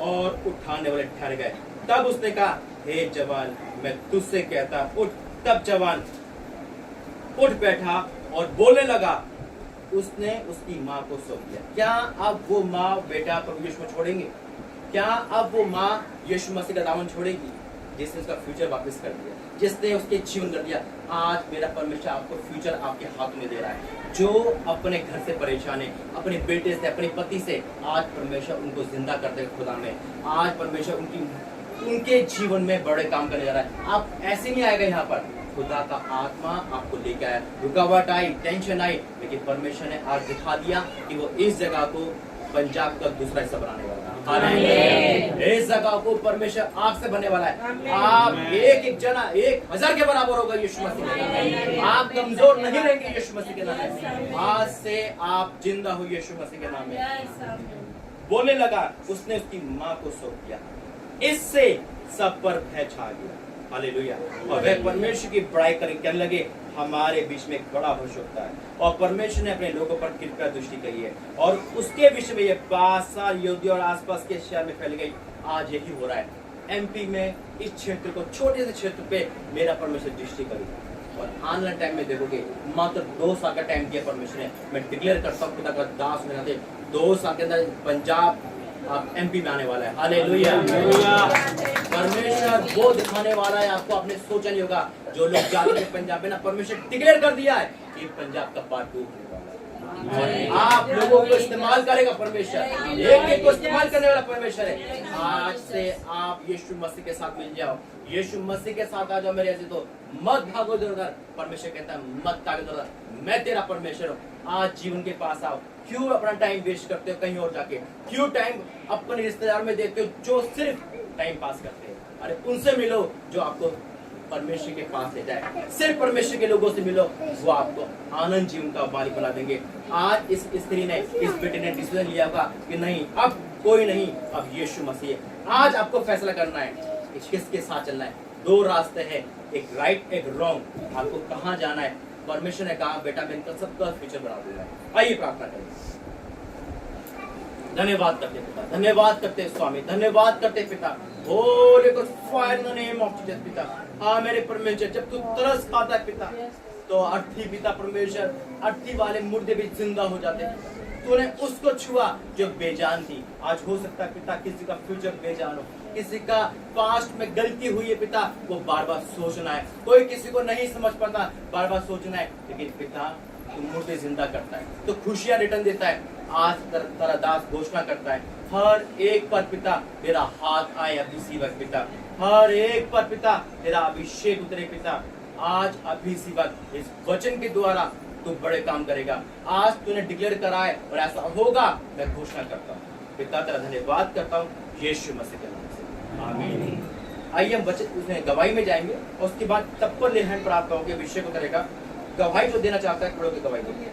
S1: और उठाने वाले ठहर गए। तब उसने कहा, हे जवान, मैं तुझसे कहता उठ। तब जवान उठ बैठा और बोलने लगा। उसने उसकी माँ को सौंप दिया। क्या अब वो माँ बेटा प्रभु यीशु को छोड़ेंगे? क्या अब वो माँ यीशु मसीह का दामन छोड़ेगी जिसने उसका फ्यूचर वापस कर दिया? जिसने उसके जीवन कर दिया। आज मेरा परमेश्वर आपको फ्यूचर आपके हाथ में दे रहा है। जो अपने घर से परेशान है, अपने बेटे से, अपनी पति से, आज परमेश्वर उनको जिंदा कर दे खुदा में। आज परमेश्वर उनके जीवन में बड़े काम करने जा रहा है। आप ऐसे नहीं आएगा यहाँ पर, खुदा का आत्मा आपको लेके आया। रुकावट आई, टेंशन आई, लेकिन परमेश्वर ने आज दिखा दिया कि वो इस जगह को पंजाब का दूसरा हिस्सा बनाने वाला है। इस जगह को परमेश्वर आग से बनने वाला है। आप एक जना 1000 के बराबर होगा यीशु मसीह के नाम में। आप कमजोर नहीं रहेंगे यीशु मसीह के नाम में। आज से आप जिंदा हो यीशु मसीह के नाम में। बोलने लगा, उसने उसकी माँ को सौंप दिया। इससे सब पर भय छा गया। हालेलुया। और वह परमेश्वर की बड़ाई कहने लगे, हमारे बीच में बड़ा भविष्यवक्ता है और परमेश्वर ने अपने लोगों पर कृपा दृष्टि की है और उसके विषय में ये बासा योद्धा और आसपास के शहर में फैल गई। आज यही हो रहा है एमपी में। इस क्षेत्र को, छोटे से क्षेत्र पे मेरा परमेश्वर दृष्टि करेगा और आने वाले टाइम में देखोगे, मात्र 2 साल का टाइम दिया परमेश्वर ने। मैं डिक्लेयर करता हूँ खुदा का दास में 2 साल के अंदर पंजाब आप एमपी में आने वाला है। हालेलुया। परमेश्वर वो दिखाने वाला है आपको। आपने सोचा नहीं होगा जो लोग जाते हैं पंजाब में ना, परमेश्वर डिक्लेयर कर दिया है कि पंजाब का पार्ट 2 होने वाला है। आप लोगों को इस्तेमाल करेगा परमेश्वर, एक को इस्तेमाल करने वाला परमेश्वर है। आज से आप यीशु मसीह के साथ मिल जाओ, यीशु मसीह के साथ आ जाओ मेरे ऐसे। तो मत भागो इधर-उधर। परमेश्वर कहता है मत भागो इधर-उधर, मैं तेरा परमेश्वर हूँ। आज जीवन के पास आओ। क्यों अपना टाइम वेस्ट करते हो कहीं और जाके? क्यों टाइम अपने रिश्तेदार में देते हो जो सिर्फ टाइम पास करते हैं? अरे उनसे मिलो जो आपको परमेश्वर के पास ले जाए। सिर्फ परमेश्वर के लोगों से मिलो, वो आपको आनंद जीवन का मालिक बना देंगे। आज इस स्त्री ने, इस बेटे ने डिसीजन लिया होगा कि नहीं, अब कोई नहीं, अब यीशु मसीह है। आज आपको फैसला करना है कि किसके साथ चलना है। 2 रास्ते हैं, एक राइट एक रॉन्ग। आपको कहाँ जाना है? परमेश्वर ने कहा बेटा मैं इनका सबका फ्यूचर बना दूंगा। आइए प्रार्थना करें। धन्यवाद करते पिता, धन्यवाद करते स्वामी, धन्यवाद करते पिता। Holy God fire in the name of Jesus पिता। हाँ मेरे परमेश्वर, जब तू तरस खाता है पिता तो अर्थी पिता परमेश्वर, अर्थी वाले मुर्दे भी जिंदा हो जाते हैं। तूने उसको छुआ जो बेजान थी। आज हो सकता है पिता किसी का फ्यूचर बेजान हो, किसी का पास्ट में गलती हुई है पिता, वो बार बार सोचना है। कोई किसी को नहीं समझ पाता, बार बार सोचना है। लेकिन पिता तू मुर्दे जिंदा करता है, तो खुशियां रिटर्न देता है। आज तेरा दास घोषणा करता है हर एक पर पिता तेरा हाथ आए अभी इसी वक्त पिता। हर एक पर पिता तेरा अभिषेक उतरे पिता। आज अभी इसी वक्त इस वचन के द्वारा तू बड़े काम करेगा। आज तूने डिक्लेयर करा है और ऐसा होगा, मैं घोषणा करता हूँ पिता। तेरा धन्यवाद करता हूँ यीशु मसीह के नाम से, आमीन। आइए हम वचन उसमें गवाही में जाएंगे और उसके बाद तब पर लेहन प्राप्त होगे, अभिषेक उतरेगा। गवाही जो देना चाहता है खड़े होकर गवाही देंगे।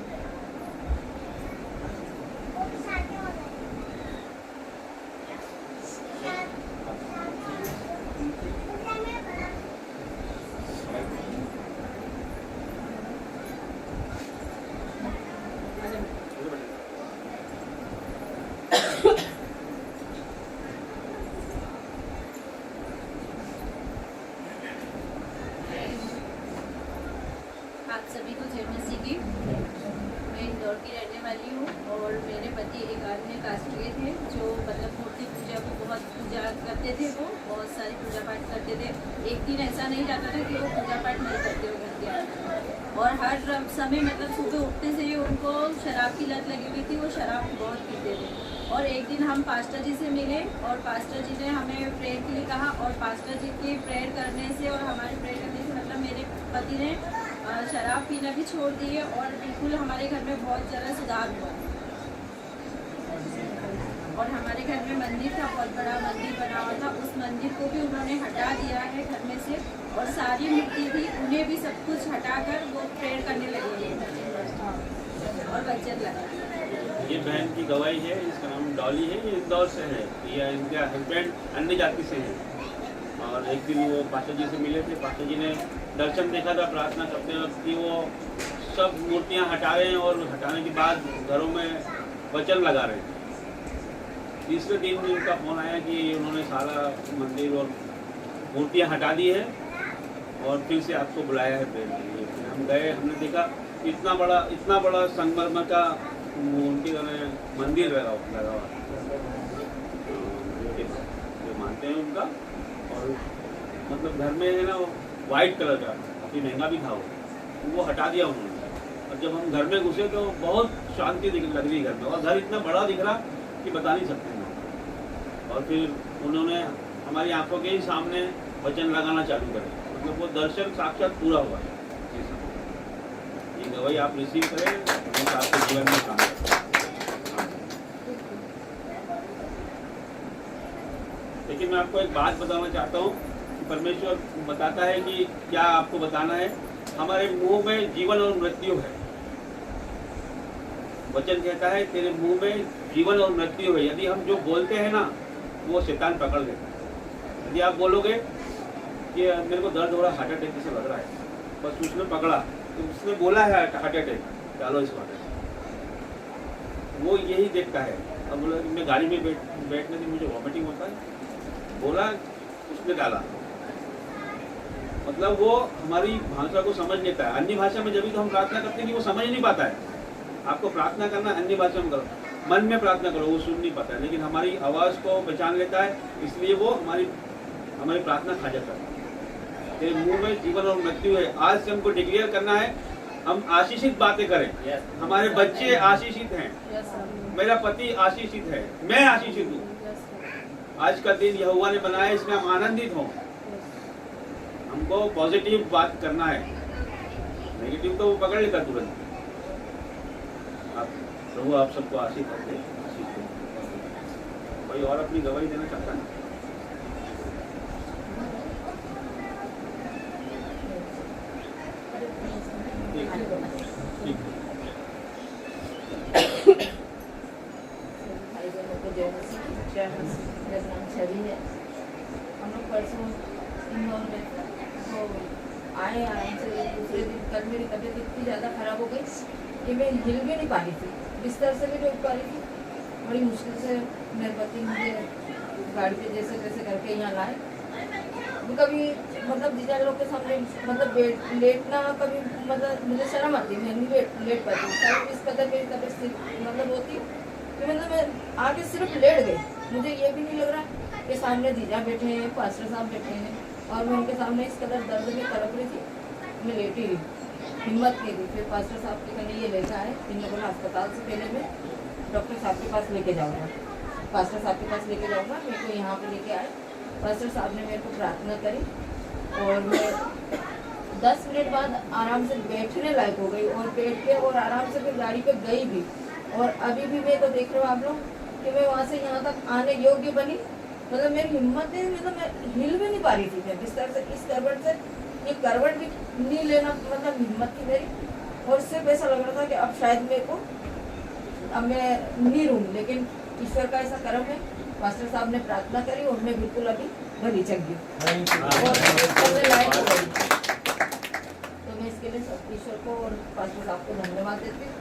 S4: आप सभी को जय मसीह की। मैं इंदौर की रहने वाली हूँ और मेरे पति एक आदमी कास्ट्रीय थे जो मतलब मूर्ति पूजा को बहुत पूजा करते थे। वो बहुत सारी पूजा पाठ करते थे। एक दिन ऐसा नहीं जाता था कि वो पूजा पाठ नहीं करते हो घर के आगे। और हर समय मतलब सुबह उठने से ही उनको शराब की लत लगी हुई थी। वो शराब बहुत पीते थे। और एक दिन हम पास्टर जी से मिले और पास्टर जी ने हमें प्रेयर के लिए कहा और पास्टर जी के प्रेयर करने से और हमारे प्रेयर करने से मतलब मेरे पति ने शराब पीना भी छोड़ दिए और बिल्कुल हमारे घर में बहुत ज़्यादा सुधार हुआ। और हमारे घर में मंदिर था, बहुत बड़ा मंदिर बना हुआ था। उस मंदिर को भी उन्होंने हटा दिया है घर में से और सारी मिट्टी थी उन्हें भी सब कुछ हटाकर वो प्रेयर करने लगे और वचन लगा।
S2: ये बहन की गवाही है, इसका नाम डॉली है, ये इंदौर से है। ये इनका हस्बैंड अन्य जाति से है। और एक दिन वो पास्टर जी से मिले थे। पास्टर जी ने दर्शन देखा था प्रार्थना करते वक्त कि वो सब मूर्तियां हटा रहे हैं और हटाने के बाद घरों में वचन लगा रहे हैं। तीसरे दिन इनका फोन आया कि उन्होंने सारा मंदिर और मूर्तियां हटा दी है और फिर से आपको बुलाया है प्रेयर के लिए। फिर हम गए, हमने देखा इतना बड़ा संगमरमर का मूर्ति मंदिर लगा हुआ जो मानते हैं उनका। और मतलब घर में है ना वाइट कलर का, काफ़ी महंगा भी था वो हटा दिया उन्होंने। और जब हम घर में घुसे तो बहुत शांति लग रही घर में, और घर इतना बड़ा दिख रहा कि बता नहीं सकते हैं। और फिर उन्होंने हमारी आंखों के ही सामने वचन लगाना चालू करे, मतलब वो दर्शन साक्षात पूरा हुआ है। ये गवाही आप रिसीव करें, हमेशा आपके जीवन में काम करें। लेकिन मैं आपको एक बात बताना चाहता हूँ कि परमेश्वर बताता है कि क्या आपको बताना है। हमारे मुंह में जीवन और मृत्यु है। वचन कहता है तेरे मुंह में जीवन और मृत्यु है। यदि हम जो बोलते हैं ना वो शैतान पकड़ लेता है। यदि आप बोलोगे कि मेरे को दर्द हो रहा है, हार्ट अटैक जैसे लग रहा है, बस उसने पकड़ा तो उसने बोला है हार्ट अटैक, डालो इसको, वो यही देखता है। अब बोला मैं गाड़ी में बैठने से मुझे वॉमिटिंग होता है, बोला उसने डाला, मतलब वो हमारी भाषा को समझ लेता है। अन्य भाषा में जब भी तो हम प्रार्थना करते हैं कि वो समझ नहीं पाता है। आपको प्रार्थना करना अन्य भाषा में करो, मन में प्रार्थना करो, वो सुन नहीं पाता है, लेकिन हमारी आवाज़ को पहचान लेता है, इसलिए वो हमारी प्रार्थना खा जाता है। तेरे मुंह में जीवन और मृत्यु है। आज से हमको डिक्लेयर करना है हम आशीषित बातें करें। हमारे बच्चे आशीषित हैं, मेरा पति आशीषित है, मैं आशीषित हूँ। आज का दिन यहोवा ने बनाया, इसमें हम आनंदित हों। हमको पॉजिटिव बात करना है, नेगेटिव तो वो पकड़ लेता तुरंत। प्रभु आप सबको आशीष करते हैं। कोई और अपनी गवाही देना चाहता है?
S5: भाई बहनों को जय मसीह। मेरा नाम छवि है। हम लोग परसों इंदौर में तो आए आराम से। दूसरे दिन कल मेरी तबीयत इतनी ज़्यादा खराब हो गई कि मैं हिल भी नहीं पा रही थी, बिस्तर से भी नहीं उठ पा रही थी। बड़ी मुश्किल से मेरे पति मुझे गाड़ी पे जैसे तैसे करके यहाँ लाए। कभी मतलब जीजा लोग के सामने मतलब लेटना कभी मतलब मुझे शर्म आती, मैं नहीं लेट पाती। इस कदर मेरी तबीयत मतलब होती कि मतलब मैं आके सिर्फ लेट गई। मुझे ये भी नहीं लग रहा कि सामने जीजा बैठे हैं, पास्टर साहब बैठे हैं, और मैं उनके सामने इस कदर दर्द में तड़प रही थी, मैं लेटी रही, हिम्मत नहीं दी। फिर पास्टर साहब के कहने ये लेकर आए, इन्होंने बोला अस्पताल से पहले मैं डॉक्टर साहब के पास लेके जाऊँगा, पास्टर साहब के पास लेके जाऊँगा। मेरे को यहाँ पे लेके आए, पास्टर साहब ने मेरे को प्रार्थना करी और मैं 10 मिनट बाद आराम से बैठने लायक हो गई, और बैठ के और आराम से फिर गाड़ी पे गई भी। और अभी भी मैं तो देख रहे हो आप लोग कि मैं वहाँ से यहाँ तक आने योग्य बनी। मतलब मेरी हिम्मत है, मतलब मैं हिल भी नहीं पा रही थी। मैं बिस्तर से इस करवट से ये करवट भी नहीं लेना, मतलब हिम्मत थी मेरी। और सिर्फ ऐसा लग रहा था कि अब शायद मेरे को अब मैं नहीं रहूँ, लेकिन ईश्वर का ऐसा कर्म है। पास्टर साहब ने प्रार्थना करी और मैं बिल्कुल अभी भली चक गई और चलने लायक हो गई। तो मैं इसके लिए सब ईश्वर को और पास्टर साहब को धन्यवाद देती हूँ।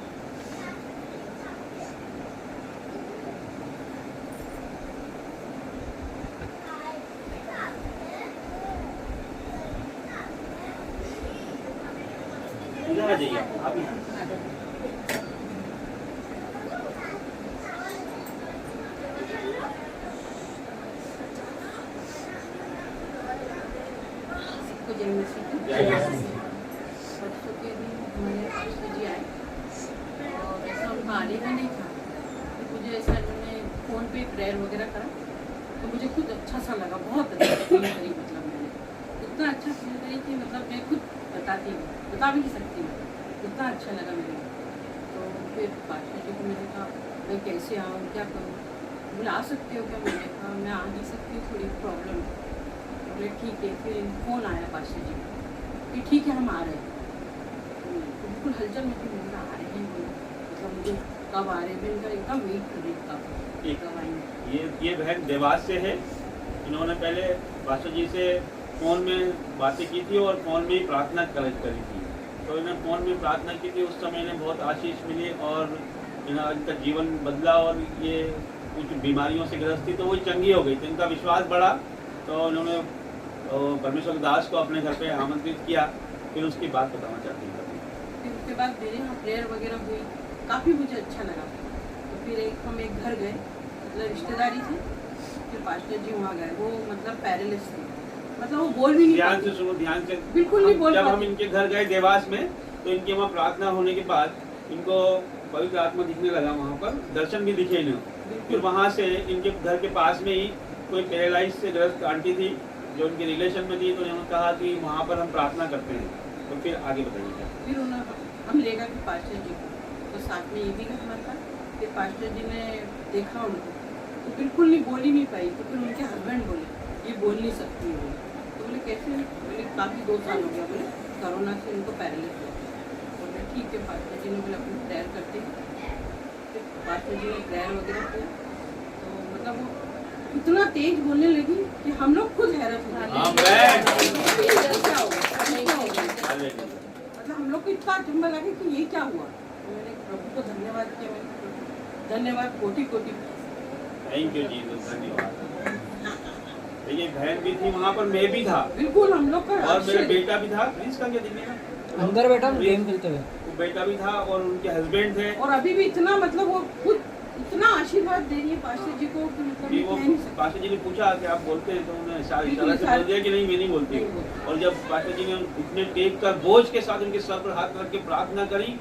S2: इधर आ जाइए आप ही।
S6: परसों के दिन हमारे पास्टर जी आए और ऐसा उनका आने का नहीं था, तो मुझे ऐसा उन्होंने फ़ोन पे प्रेयर वगैरह करा तो मुझे खुद अच्छा सा लगा, बहुत अच्छा फील करी। मतलब मैंने इतना अच्छा फील करी कि मतलब मैं खुद बता भी नहीं सकती, इतना अच्छा लगा मेरे को। तो फिर पास्टर जी को मैंने कहा मैं कैसे आऊँ, क्या करूँ, बोले आ सकते हो क्या? मैंने कहा मैं आ नहीं सकती, थोड़ी प्रॉब्लम। बोले ठीक है। फिर फ़ोन आया पास्टर जी कि ठीक है हम आ रहे हैं। तो बिल्कुल हलचल में थी, आ रहे हैं, मतलब मुझे कब आ रहे हैं, मैं एकदम वेट कर रही कब आएंगे।
S2: ये बहन देवास से है। इन्होंने पहले पास्टर जी से फ़ोन में बातें की थी और फ़ोन में ही प्रार्थना करी थी। तो इन्हें फ़ोन में प्रार्थना की थी, उस समय इन्हें बहुत आशीष मिली और इनका जीवन बदला और ये कुछ बीमारियों से ग्रस्त थी तो वो चंगी हो गई। तो इनका विश्वास बढ़ा, तो उन्होंने परमेश्वर दास को अपने घर पे आमंत्रित किया। फिर उसकी बात बताना चाहती हूँ।
S6: फिर उसके बाद मेरे यहाँ प्रेयर वगैरह हुई, काफ़ी मुझे अच्छा लगा। तो फिर हम एक घर गए, मतलब रिश्तेदारी थे। फिर पास्टर जी वहाँ गए, वो मतलब पैरालिस थे, मतलब वो बोल भी नहीं
S2: ध्यान
S6: पाती।
S2: से सुनो, ध्यान से।
S6: बिल्कुल नहीं बोल
S2: जब हम
S6: पाती।
S2: इनके घर गए देवास में, तो इनके वहाँ प्रार्थना होने के बाद इनको पवित्र आत्मा दिखने लगा, वहाँ पर दर्शन भी दिखे इन्हें। फिर वहाँ से इनके घर के पास में ही कोई पैरालाइज से ग्रस्त आंटी थी जो उनके रिलेशन में थी, तो उन्होंने कहा कि वहाँ पर हम प्रार्थना करते हैं। तो फिर आगे बताइए क्या।
S6: फिर हम ले गए कि पास्टर जी को, तो साथ में ये भी घर था। फिर पास्टर जी ने देखा उनको, तो बिल्कुल नहीं बोल ही नहीं पाई। तो फिर उनके हस्बैंड बोले ये बोल नहीं सकती है। तो बोले कैसे? बोले काफ़ी 2 साल हो गया, बोले कोरोना से उनको पैरालिस हो गया। बोले ठीक है, पास्टर जी ने बोले अपनी प्रेयर करते हैं। फिर पास्टर जी ने प्रेयर वगैरह किया, तो मतलब वो इतना तेज बोलने लगी कि हम लोग खुद हैरत हो गए। क्या हो गया? मतलब हम लोग को इतना अचंभा लगा कि ये क्या हुआ। तो मैंने प्रभु को धन्यवाद किया, मैंने धन्यवाद कोटि कोटि।
S2: थैंक यू जीसस, धन्यवाद। देखिए बहन भी थी वहाँ पर, मैं भी था,
S6: बिल्कुल हम लोग का
S2: और मेरा
S6: आश्चर्य।
S2: बेटा भी था। प्लीज का क्या दिल्ली में
S7: अंदर बैठा गेम खेलते हुए।
S2: वो बेटा भी था और उनके हस्बैंड थे।
S6: और अभी भी इतना मतलब वो खुद इतना आशीर्वाद दे रही है पास्टर जी को कि मतलब
S2: कि वो
S6: कह नहीं सकते।
S2: पास्टर जी ने पूछा कि आप बोलते हैं, तो उन्होंने इशारे
S6: बिल्कुल,
S2: से बोल दिया कि नहीं, मैं नहीं बोलती।
S6: नहीं बोलती।
S2: और जब पास्टर जी ने घुटने टेक कर बोझ के साथ उनके सर पर हाथ रख के प्रार्थना करी,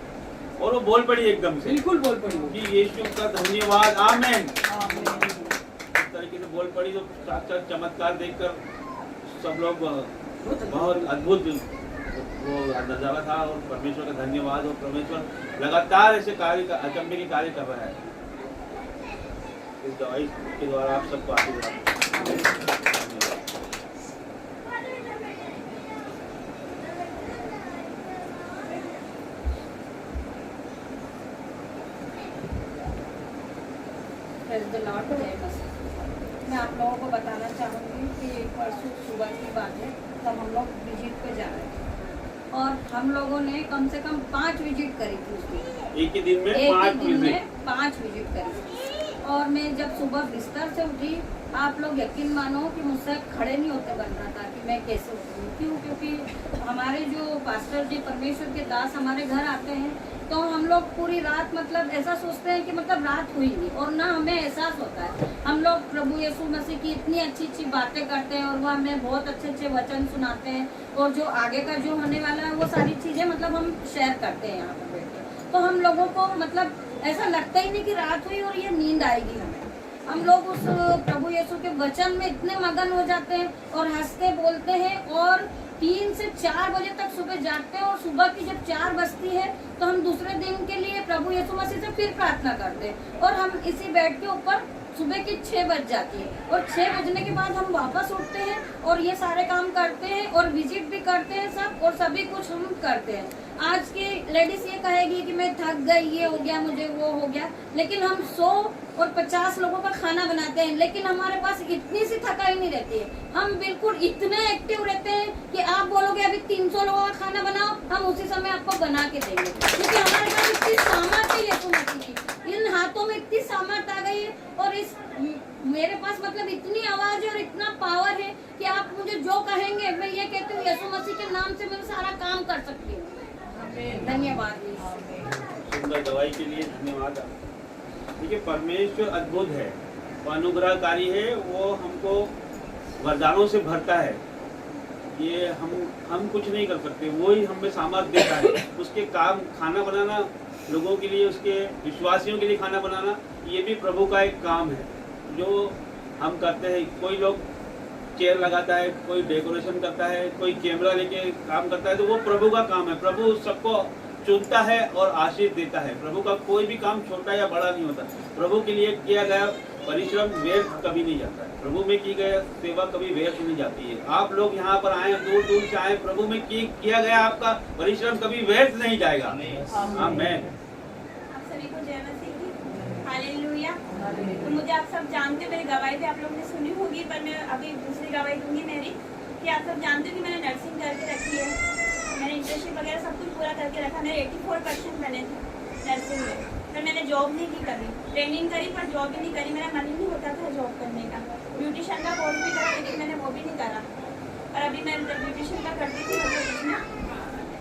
S2: और वो बोल पड़ी एकदम से
S6: बिल्कुल बोल पड़ी वो।
S2: कि यीशु का धन्यवाद, आमेन। इस तरीके से बोल पड़ी, तो साक्षात चमत्कार देखकर सब लोग बहुत अद्भुत वो नजारा था। और परमेश्वर का धन्यवाद, और परमेश्वर लगातार ऐसे कार्य, अचंभे के कार्य कर रहा है। इस दवाई के द्वारा आप सबको आशीर्वाद।
S4: Praise the Lord, जय मसीह। मैं आप लोगों को बताना चाहूँगी कि परसों सुबह की बात है, तब हम लोग विजिट पे जा रहे थे और हम लोगों ने कम से कम 5 विजिट करी थी उस दिन।
S2: एक ही दिन में
S4: एक
S2: 5
S4: ही दिन
S2: विजिट।
S4: में 5 विजिट करी थी। और मैं जब सुबह बिस्तर से उठी, आप लोग यकीन मानो कि मुझसे खड़े नहीं होते बन रहा था कि मैं कैसे उठूँ। क्यों? क्योंकि हमारे जो पास्टर जी परमेश्वर के दास हमारे घर आते हैं, तो हम लोग पूरी रात मतलब ऐसा सोचते हैं कि मतलब रात हुई नहीं, और ना हमें एहसास होता है। हम लोग प्रभु यीशु मसीह की इतनी अच्छी अच्छी बातें करते हैं और वो हमें बहुत अच्छे अच्छे वचन सुनाते हैं, और जो आगे का जो होने वाला है वो सारी चीज़ें मतलब हम शेयर करते हैं यहाँ पर बैठ के। तो हम लोगों को मतलब ऐसा लगता ही नहीं कि रात हुई और ये नींद आएगी हमें। हम लोग उस प्रभु यीशु के वचन में इतने मगन हो जाते हैं और हंसते बोलते हैं, और 3 से 4 बजे तक सुबह जागते हैं, और सुबह की जब 4 बजती है तो हम दूसरे दिन के लिए प्रभु यीशु मसीह से फिर प्रार्थना करते हैं, और हम इसी बेड के ऊपर सुबह की 6 बज जाती है, और 6 बजने के बाद हम वापस उठते हैं और ये सारे काम करते हैं और विजिट भी करते हैं सब, और सभी कुछ हम करते हैं। आज की लेडीज ये कहेगी कि मैं थक गई, ये हो गया, मुझे वो हो गया, लेकिन हम 100 और 50 लोगों का खाना बनाते हैं, लेकिन हमारे पास इतनी सी थकाई नहीं रहती है। हम बिल्कुल इतने एक्टिव रहते हैं कि आप बोलोगे अभी 300 लोगों का खाना बनाओ, हम उसी समय आपको बना के देंगे, क्योंकि हमारे पास इतनी सामर्थ्य है यीशु मसीह की। इन हाथों में इतनी सामर्थ्य आ गई है, और इस मेरे पास मतलब इतनी आवाज है और इतना पावर है कि आप मुझे जो कहेंगे, मैं ये कहती हूँ यीशु मसीह के नाम से मैं सारा काम कर सकती हूँ। धन्यवाद।
S2: सुंदर दवाई के लिए धन्यवाद। देखिए परमेश्वर अद्भुत है, वो अनुग्रहकारी है, वो हमको वरदानों से भरता है। ये हम कुछ नहीं कर सकते, वो ही हमें सामर्थ्य देता है। उसके काम, खाना बनाना लोगों के लिए, उसके विश्वासियों के लिए खाना बनाना, ये भी प्रभु का एक काम है जो हम करते हैं। कोई लोग चेयर लगाता है, कोई डेकोरेशन करता है, कोई कैमरा लेके काम करता है, तो वो प्रभु का काम है। प्रभु सबको चुनता है और आशीष देता है। प्रभु का कोई भी काम छोटा या बड़ा नहीं होता। प्रभु के लिए किया गया परिश्रम व्यर्थ कभी नहीं जाता है। प्रभु में की गई सेवा कभी व्यर्थ नहीं जाती है। आप लोग यहाँ पर आए, दूर दूर से आए, प्रभु में किया गया आपका परिश्रम कभी व्यर्थ नहीं जाएगा। आमीन।
S3: आप सभी को जय मसीह की। हालेलुया। तो मुझे आप सब जानते हो, मेरी गवाही भी आप लोगों ने सुनी होगी, पर मैं अभी दूसरी गवाही दूंगी मेरी, कि आप सब जानते हो कि मैंने नर्सिंग करके रखी है। मैंने इंटर्नशिप वगैरह सब कुछ पूरा करके रखा। मेरे 84% बने थे नर्सिंग में, पर मैंने जॉब नहीं की कभी। ट्रेनिंग करी पर जॉब भी नहीं करी। मेरा मन ही नहीं होता था जॉब करने का। ब्यूटिशियन का कोर्स भी करा, लेकिन मैंने वो भी नहीं करा। और अभी मैं ब्यूटिशियन का करती थी उसमें,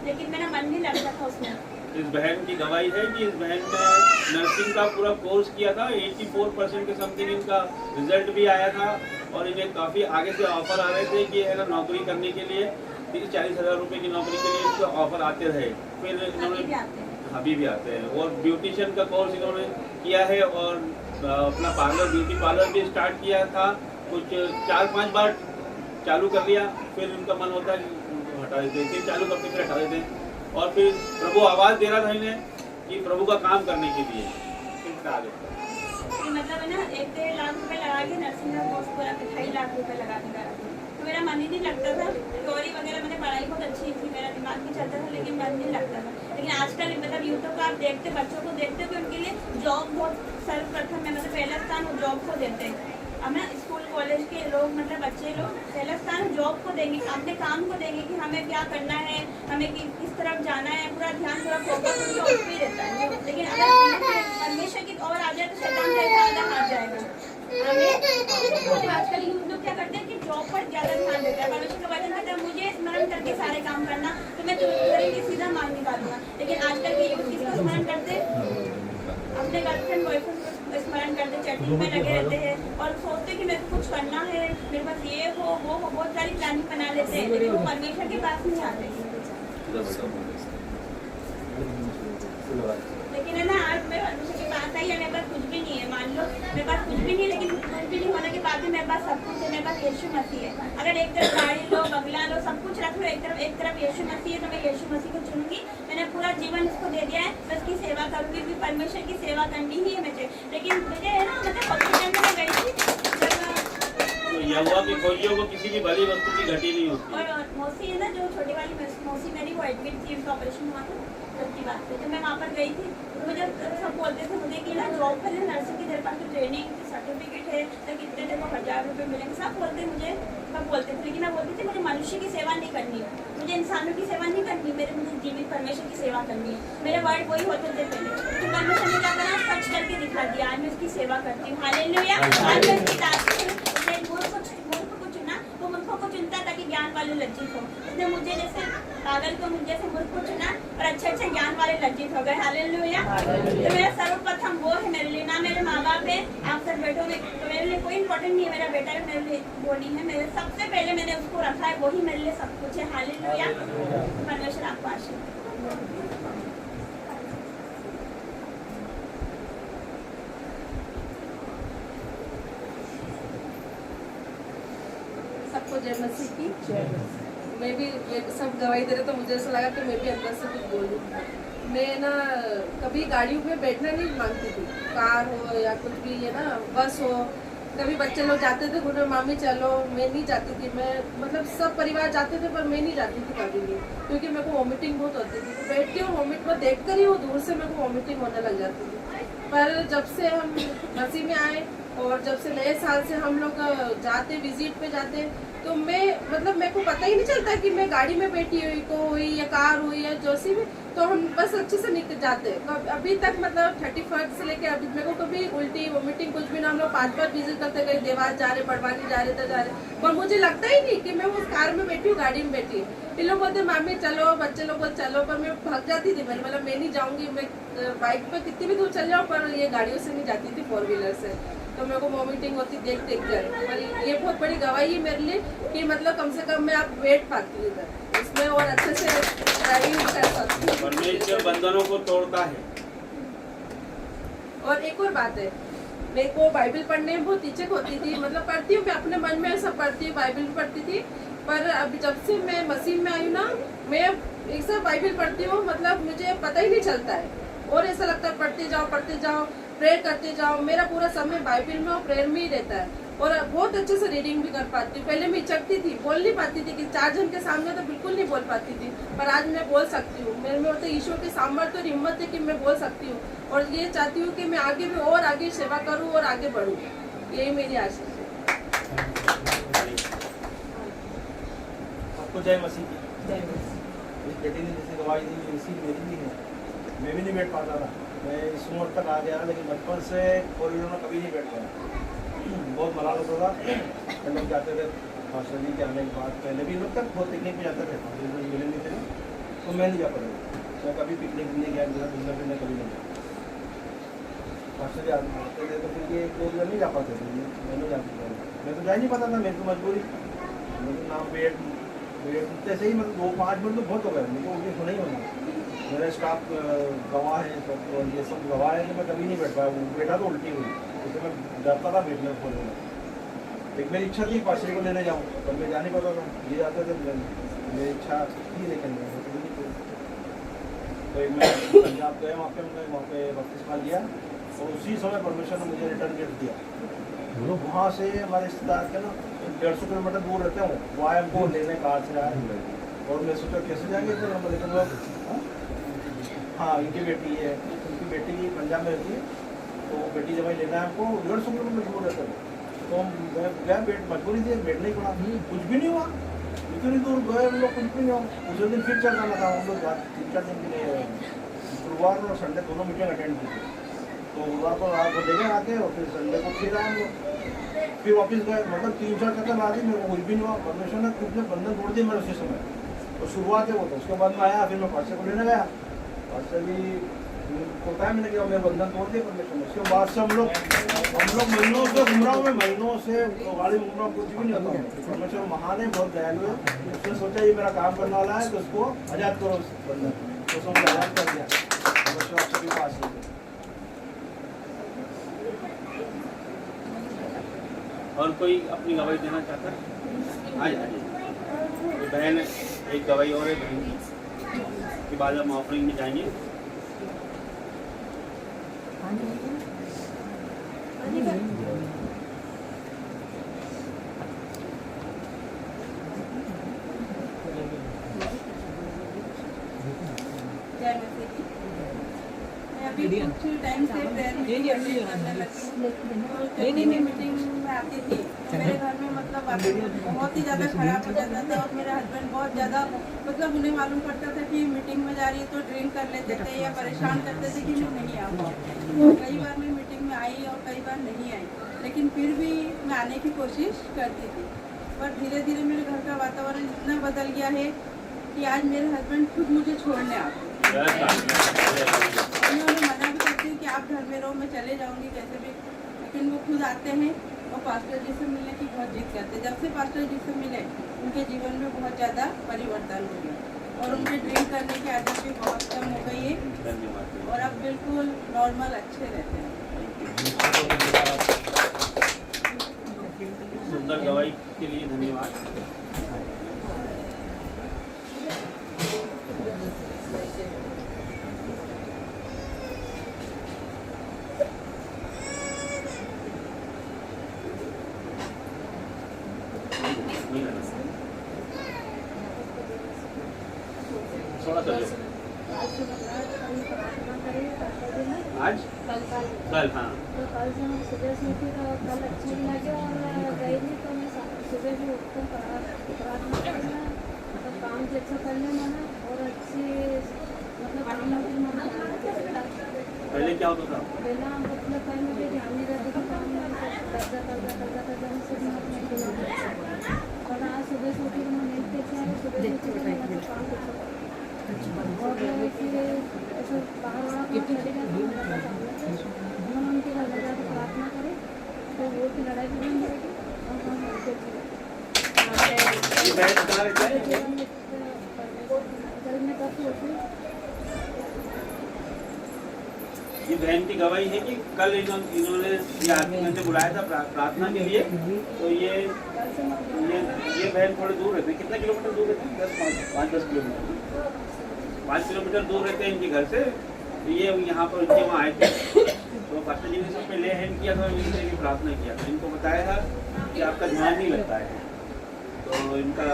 S3: लेकिन मेरा मन नहीं लगता था उसमें।
S2: इस बहन की गवाही है कि इस बहन ने नर्सिंग का पूरा कोर्स किया था, 84% के समथिंग इनका रिजल्ट भी आया था, और इन्हें काफ़ी आगे से ऑफर आ रहे थे कि है ना नौकरी करने के लिए 30-40 हज़ार रुपये की नौकरी के लिए इनको ऑफर आते रहे। फिर इन्होंने अभी भी आते हैं और ब्यूटिशियन का कोर्स इन्होंने किया है और अपना पार्लर ब्यूटी पार्लर भी स्टार्ट किया था। कुछ 4-5 बार चालू कर लिया, फिर उनका मन होता है कि हटा देते, फिर चालू करते फिर हटा देते और फिर प्रभु आवाज़ दे रहा था इन्हें कि प्रभु का काम करने के लिए फिर हटा देते।
S3: मतलब है ना 1-1.5 लाख रुपए लगा के नर्सिंग का कोर्स पूरा 2.5 लाख रुपए लगा के करा तो मेरा मन ही नहीं लगता था। थ्योरी वगैरह मैंने पढ़ाई बहुत अच्छी थी, मेरा दिमाग भी चलता था, लेकिन मन नहीं लगता था। लेकिन आजकल मतलब यूट्यूब पर आप देखते बच्चों को देखते हो कि उनके लिए जॉब बहुत सर्वप्रथम है, मतलब पहला स्थान वो जॉब को देते हैं। अब ना स्कूल कॉलेज के लोग मतलब बच्चे लोग पहला स्थान जॉब को देंगे, अपने काम को देंगे कि हमें क्या करना है, हमें किस तरफ जाना है, पूरा ध्यान पूरा फोकस उनका उस पर रहता है। लेकिन अगर परमेश्वर की ओर आ जाए तो शैतान का फायदा हार जाएगा। आजकल यूथ लोग क्या करते हैं कि जॉब पर ज्यादा ध्यान देता है। परमेश्वर का वचन कहता है मुझे स्मरण करके सारे काम करना, तो मैं तुरंत सीधा मांग निकालूंगा। लेकिन आजकल के यूथ किसको स्मरण करते हैं? अपने गर्लफ्रेंड बॉयफ्रेंड को स्मरण करते, चैटिंग में लगे रहते हैं और सोचते हैं कि मेरे को कुछ करना है, मेरे पास ये हो वो हो, बहुत सारी प्लानिंग बना लेते हैं, लेकिन वो परमेश्वर के पास नहीं आते। लेकिन है ना आज मैं परमेश्वर के पास आई है, मेरे पास कुछ भी नहीं है। मान लो मेरे पास कुछ भी नहीं है, लेकिन कुछ भी नहीं होने के बाद भी मेरे पास सब कुछ है। मेरे पास यीशु मसीह है। अगर एक तरफ गाड़ी लो, बंगला लो, सब कुछ रख लो, एक तरफ यीशु मसीह है, तो मैं यीशु मसीह को चुनूंगी। मैंने पूरा जीवन इसको दे दिया है, मैं उसकी सेवा करूंगी, क्योंकि परमेश्वर की सेवा करनी ही है मुझे। लेकिन मुझे है ना मतलब हॉस्पिटल में गई थी
S2: तो यहोवा की खोजियों को किसी भी भली वस्तु की घटी नहीं होती।
S3: और मौसी है ना जो छोटी वाली मौसी मेरी, वो एडमिट थी, उनका ऑपरेशन हुआ था की बात है। जब मैं वहाँ पर गई थी तो मुझे सब बोलते थे मुझे कि ना जॉब कर नर्सिंग की तेरे पास तो ट्रेनिंग सर्टिफिकेट है, तो कितने तेरे को 1000 रुपये मिलेंगे, सब बोलते मुझे, सब बोलते थे। लेकिन मैं बोलती थी मुझे मनुष्य की सेवा नहीं करनी है, मुझे इंसानों की सेवा नहीं करनी, मुझे जीवित परमेश्वर की सेवा करनी है। मेरे वर्ड वही होते थे पहले, तो परमेश्वर ने क्या करा सच करके दिखा दिया। आज मैं उसकी सेवा करती हूँ। हालेलुया। आज मैं उसकी मूर्ख को चुना, वो मूर्खों को चुनता ताकि ज्ञान वाले लज्जित हो। उसने मुझे जैसे पागल को मुझे जैसे मूर्ख को चुना और अच्छे ज्ञान वाले लज्जित हो गए। हालेलुया। तो मेरा सर्वप्रथम वो है मेरे लिए, ना मेरे माँ बाप है, आप सब बेटों में तो मेरे लिए कोई इम्पोर्टेंट नहीं है। मेरा बेटा है मेरे लिए वो नहीं है, मेरे सबसे पहले मैंने उसको रखा है, वही मेरे लिए सब कुछ है। हालेलुया। परमेश्वर आपको आशीर्वाद।
S6: सबको जय मसीह की। मैं भी ये सब गवाही दे रहे तो मुझे ऐसा लगा कि मैं भी अंदर से कुछ बोलूँ। मैं ना कभी गाड़ियों में बैठना नहीं मांगती थी, कार हो या कुछ भी है ना, बस हो। कभी बच्चे लोग जाते थे बोले मामी चलो, मैं नहीं जाती थी। मैं मतलब सब परिवार जाते थे पर मैं नहीं जाती थी कभी भी, क्योंकि मेरे को वॉमिटिंग बहुत होती थी। तो बैठती हूँ वॉमिट में देख कर ही वो दूर से मेरे को वॉमिटिंग होने लग जाती थी। पर जब से हम मसीह में आए और जब से नए साल से हम लोग जाते विजिट पे जाते, तो मैं मतलब मेरे को पता ही नहीं चलता कि मैं गाड़ी में बैठी हुई या कार हुई या जैसी भी, तो हम बस अच्छे से निकल जाते। अभी तक मतलब 31 से लेकर अभी मेरे को कभी उल्टी वोमिटिंग कुछ भी ना। हम लोग 5 बार विजिट करते गए, देवास जा रहे, बड़वानी जा रहे, पर मुझे लगता ही नहीं कि मैं उस कार में बैठी हूँ, गाड़ी में बैठी हूँ। ये लोग बोलते मामी चलो, बच्चे लोग बोलते चलो, पर मैं भाग जाती थी। मैं मतलब मैं नहीं जाऊँगी, मैं बाइक पर कितनी भी दूर चल जाऊँ, पर ये गाड़ियों से नहीं जाती थी, 4 व्हीलर से। तो मेरे को वॉमिटिंग होती देख कर। पर ये बहुत बड़ी गवाही है मेरे लिए कि मतलब कम से कम मैं आप बैठ पाती हूँ इधर इसमें और अच्छे से ड्राइविंग कर सकती हूँ।
S2: परमेश्वर बंधनों को तोड़ता है।
S6: और एक और बात है, मेरे को बाइबल पढ़ने में बहुत इच्छा होती थी, मतलब पढ़ती हूँ मैं अपने मन में, सब पढ़ती हूँ, बाइबल पढ़ती थी। पर अभी जब से मैं मसीह में आई हूँ ना, मैं एक साथ बाइबल पढ़ती हूँ, मतलब मुझे पता ही नहीं चलता है और ऐसा लगता है पढ़ते जाओ, प्रेयर करते जाओ। मेरा पूरा समय बाइबल में और प्रेयर में ही रहता है और बहुत अच्छे से रीडिंग भी कर पाती हूँ। पहले मैं हिचकती थी, बोल नहीं पाती थी, कि 4 जन के सामने तो बिल्कुल नहीं बोल पाती थी, पर आज मैं बोल सकती हूँ। मेरे में तो ईश्वर की सामर्थ्य और हिम्मत है कि मैं बोल सकती हूँ और ये चाहती हूँ कि मैं आगे भी और आगे सेवा करूँ और आगे बढ़ूँ। यही मेरी आशा है।
S7: आपको जय मसीह की। इस बेटी ने जैसे गवाही दी, इसी मेरी भी है। मैं भी नहीं बैठ पाता था, मैं इस उम्र तक आ गया, लेकिन बचपन से 4 व्हीलर में कभी नहीं बैठ पाया। बहुत मलाल होता था। हम लोग जाते थे मास्टर जी के आने के बाद, पहले भी लोग तक बहुत पिकनिक में जाते थे, मिले नहीं थे, तो मैं नहीं जा पाता। मैं कभी पिकनिक नहीं गया, घूमने फिरने कभी नहीं गया। पास्टर जी आते थे तो फिर ये 1-2 दिन नहीं जा पाते थे, मैं नहीं जा पाता, मैं तो जा ही नहीं पाता था, मेरी तो मजबूरी, मतलब ना उठते से ही मतलब 2-5 मिनट तो बहुत हो गए, मुझे उल्टी होना ही होना, मेरा स्टाफ गवाह है, सब ये सब गवाह है कि मैं कभी नहीं बैठ पाया, वो बैठा तो उल्टी हुई, इसलिए मैं डरता था बैठने को खोलने में। एक मेरी इच्छा थी पास्टर को लेने जाऊँ, पर मैं जा नहीं पाता था, ये जाते थे, मेरी इच्छा थी लेकिन मैं तो नहीं थी। तो एक मैं पंजाब गया, वहाँ पे बपतिस्मा लिया और उसी समय परमेश्वर ने मुझे रिटर्न गिफ्ट दिया। तो वहाँ से हमारे रिश्तेदार के ना 150 किलोमीटर दूर रहते हैं, वो आए हमको लेने कार से आए, और मैं सोचा कैसे जाएंगे फिर हम, लेकिन लोग हाँ इनकी बेटी है, उनकी बेटी पंजाब में रहती है, तो बेटी जब लेना है हमको 150 किलोमीटर दूर रहते हैं, तो मैं गया, मजबूरी थी, बैठना ही पड़ा, कुछ भी नहीं हुआ, इतनी दूर गए हम लोग, कुछ भी नहीं हुआ। उस दिन फिर चल जाना था, हम लोग 3-4 दिन के लिए, गुरुवार और संडे दोनों मीटिंग अटेंड की थी, तो गुरुवार को रात को देखे आके और फिर संडे को फिर आए हम लोग, फिर वापस गए, मतलब 3-4 चक्कर मार दी, मेरे को कुछ भी नहीं हुआ, परमेश्वर ने खुद ने बंधन तोड़ दिया मेरे उसी समय, तो शुरुआत है वो, तो उसके बाद में आया, फिर मैं पास्टर को लेने गया, पास्टर भी होता है, मैंने कहा मेरे बंधन तोड़ दिया परमेश्वर ने। उसके बाद से हम लोग महीनों से घूम रहा हूँ, मैं महीनों से गाड़ी घूम रहा हूँ, कुछ भी नहीं होता हूँ, परमेश्वर महान है, बहुत दयालु है, उसने सोचा ये मेरा काम करने वाला है तो उसको आज़ाद करो उस बंधन, तो उसने मुझे आज़ाद कर दिया, परमेश्वर आप सभी पास है।
S2: और कोई अपनी गवाही देना चाहता है? हाँ जी, बहन एक गवाही और है, बहन के बाद हम ऑफरिंग में जाएंगे।
S8: अभी कुछ टाइम से प्रेयर मीटिंग करने लगी हूँ। मीटिंग में आती थी, मेरे घर में मतलब बहुत ही ज़्यादा खराब हो जाता था, और मेरे हस्बैंड बहुत ज़्यादा मतलब उन्हें मालूम पड़ता था कि मीटिंग में जा रही है तो ड्रिंक कर लेते थे या परेशान करते थे कि मैं नहीं आऊँ। कई बार मैं मीटिंग में आई और कई बार नहीं आई, लेकिन फिर भी मैं आने की कोशिश करती थी, पर धीरे धीरे मेरे घर का वातावरण इतना बदल गया है कि आज मेरे हस्बैंड खुद मुझे छोड़ने आते हैं। मैं उन्हें मना भी करती हूँ कि आप घर में रहो, मैं चले जाऊँगी कैसे भी, लेकिन वो खुद आते हैं और पास्टर जी से मिलने की बहुत जिद करते हैं। जब से पास्टर जी से मिले उनके जीवन में बहुत ज़्यादा परिवर्तन हो गया और उनके ड्रिंक करने की आदत भी बहुत कम हो गई है और अब बिल्कुल नॉर्मल अच्छे रहते हैं।
S2: सुंदर गवाही के लिए धन्यवाद। थोड़ा सा आज कल हाँ
S9: तो कल से हम सुबह से उठी तो कल अच्छा ही लगे और गई थी तो मैं सुबह भी उठकर प्रार्थना करना तो काम से अच्छा करने माना और अच्छी मतलब काम में माना।
S2: पहले क्या होता था?
S9: पहला मतलब कहीं मुझे ध्यान नहीं रहता था, काम में करता और आज सुबह से उठी तो मैं नींद पे अच्छा है, सुबह से उठी तो मैं काम करता और फिर ऐसा बाहर उनके घर में जाकर प्रार्थना करें तो वो की लड़ाई भी बन जाएगी और हम
S2: ये बहन की गवाही है कि कल इन्होंने मैंने बुलाया था प्रार्थना के लिए, तो ये बहन थोड़े दूर रहते हैं। कितना किलोमीटर दूर रहते हैं? 5-10 किलोमीटर, 5 किलोमीटर दूर रहते हैं इनके घर से। तो ये यहाँ पर इनके वहाँ आए थे, तो पास्टर जी ने सब पहले हैंड किया था, इनसे की प्रार्थना किया था, इनको बताया था कि आपका ध्यान नहीं लगता है, तो इनका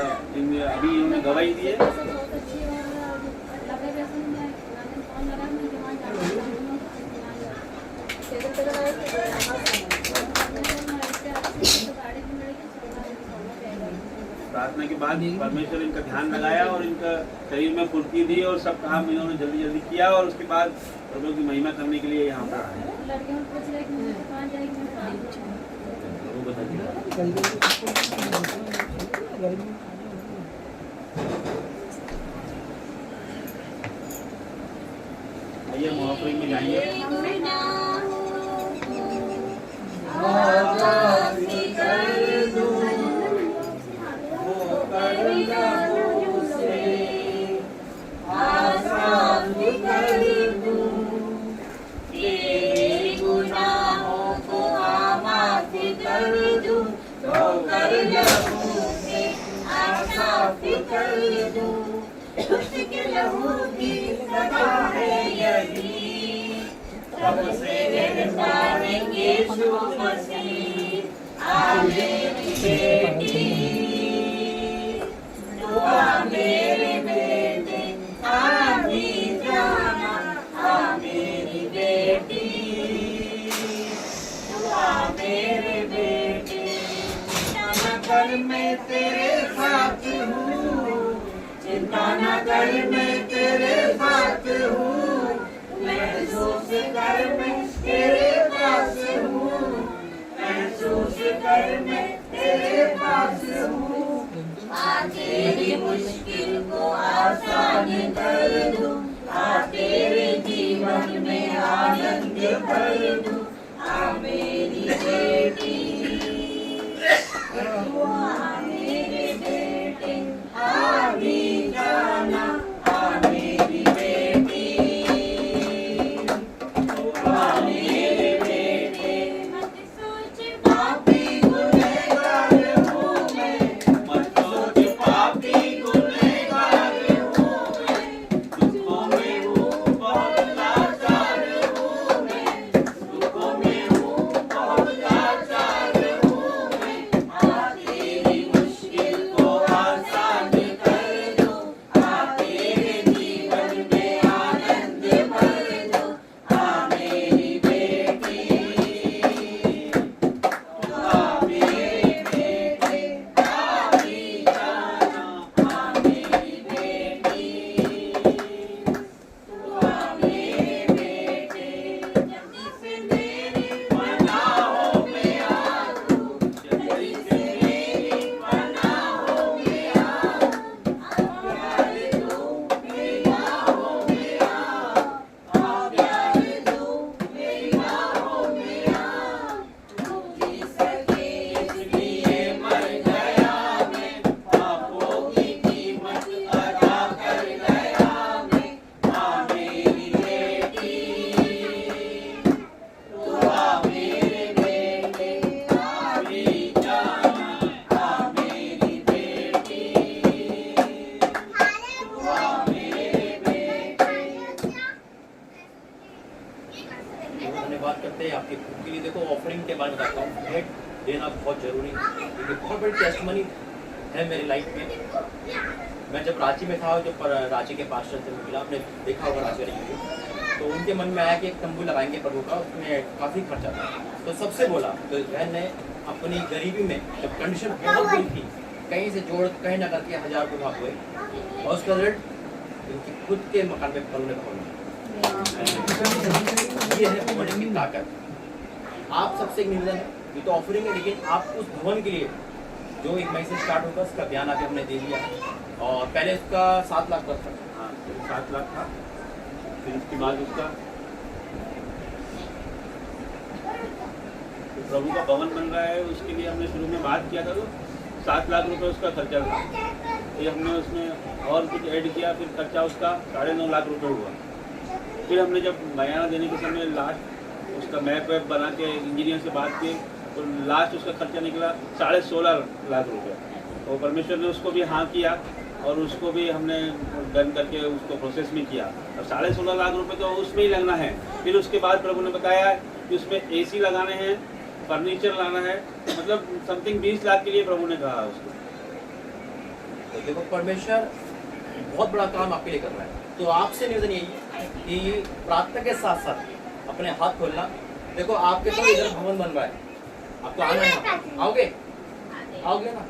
S2: अभी इन्होंने गवाही दी है। प्रार्थना के बाद परमेश्वर इनका ध्यान लगाया और इनका शरीर में फुर्ती दी और सब काम इन्होंने जल्दी जल्दी किया और उसके बाद प्रभु की महिमा करने के लिए यहाँ पर आए। आइए हम ऑफरिंग में जाएंगे।
S8: कर लहू से साफ कर दूं, उसके लहू की सदा है यही, सबसे निभाएंगे यीशु मसीह। आ मेरी बेटी, दुआ मेरे बेटे, आ भी जाना, आ मेरी बेटी, दुआ मेरे बेटे। चिंता न कर मैं तेरे साथ हूँ, चिंता न कर मैं तेरे साथ हूँ, महसूस कर मैं तेरे पास हूँ, महसूस कर मैं तेरे पास हूँ। आ तेरी मुश्किल को आसान कर दूं, आ तेरे जीवन में आनंद भर दूं, आ मेरी बेटी, आ मेरे बेटे, आ भी जाना, आ मेरी बेटी, आ मेरे बेटे। मत सोच पापी गुनहगार हूँ मैं,
S2: मत सोच पापी गुनहगार हूँ मैं, दुखों में हूँ बहुत लाचार हूँ मैं, दुखों में हूँ बहुत लाचार हूँ मैं।
S8: आ तेरी मुश्किल को आसान कर दो, आ तेरे जीवन में आनंद भर दो, आ मेरी बेटी, आ मेरे बेटे, आ भी जाना, आ मेरी बेटी, आ मेरे बेटे। जल्दी से मेरी पनाहों में आ तू, जल्दी से मेरी पनाहों में आ, प्यार दो मेरी बाहों में आ, प्यार दो मेरी बाहों में आ। तू जी सके इसलिए मर गया मैं, पापों की कीमत अदा कर गया मैं, आ मेरी बेटी, तू आ मेरे बेटे, आ भी जाना, आ मेरी बेटी, तू आ मेरे बेटे।
S1: धन्यवाद करते हैं आपके खुद के लिए। देखो ऑफरिंग के बारे में बताता हूँ, भेंट देना बहुत जरूरी है, क्योंकि बहुत बड़ी टेस्टमनी है मेरी लाइफ में। मैं जब रांची में था, जब रांची के पास्टर से मिला, आपने देखा होगा रांची वाली, तो उनके मन में आया कि एक तंबू लगाएंगे प्रभु का, उसमें काफ़ी खर्चा था। तो सबसे बोला, तो बहन ने अपनी गरीबी में, जब कंडीशन बहुत बुरी थी, कहीं से जोड़ कहीं ना करके 1000 रुपये भाग हुए, और उसका रिजल्ट उनकी खुद के मकान में प्रभु ने भवन। ये है भवन की ताकत। आप सबसे एक निवेदन है, ये तो ऑफरिंग है, लेकिन आप उस भवन के लिए जो 1 मई से स्टार्ट होगा, उसका बयान अभी हमने दे दिया है। और पहले उसका 7 लाख का था,
S2: हाँ 7 लाख था, फिर इसके बाद उसका तो प्रभु का भवन बन रहा है, उसके लिए हमने शुरू में बात किया था, तो 7 लाख रुपए उसका खर्चा था। फिर हमने उसमें और कुछ ऐड किया, फिर खर्चा उसका 9.5 लाख रुपए हुआ। फिर हमने जब बयाना देने के समय लास्ट उसका मैप वैप बना के इंजीनियर से बात की, तो लास्ट उसका खर्चा निकला 16.5 लाख रुपए। और परमेश्वर ने उसको भी हाँ किया, और उसको भी हमने डन करके उसको प्रोसेस में किया। अब 16.5 लाख रुपए तो उसमें ही लगना है। फिर उसके बाद प्रभु ने बताया कि उसमें AC लगाने हैं, फर्नीचर लाना है, मतलब समथिंग 20 लाख के लिए प्रभु ने कहा उसको।
S1: तो देखो परमेश्वर बहुत बड़ा काम आपके लिए कर रहा है। तो आपसे निवेदन यही है कि प्रार्थना के साथ साथ अपने हाथ खोलना। देखो आपके तो इधर भवन बन रहा है, आपको आना है, आओगे आओगे ना।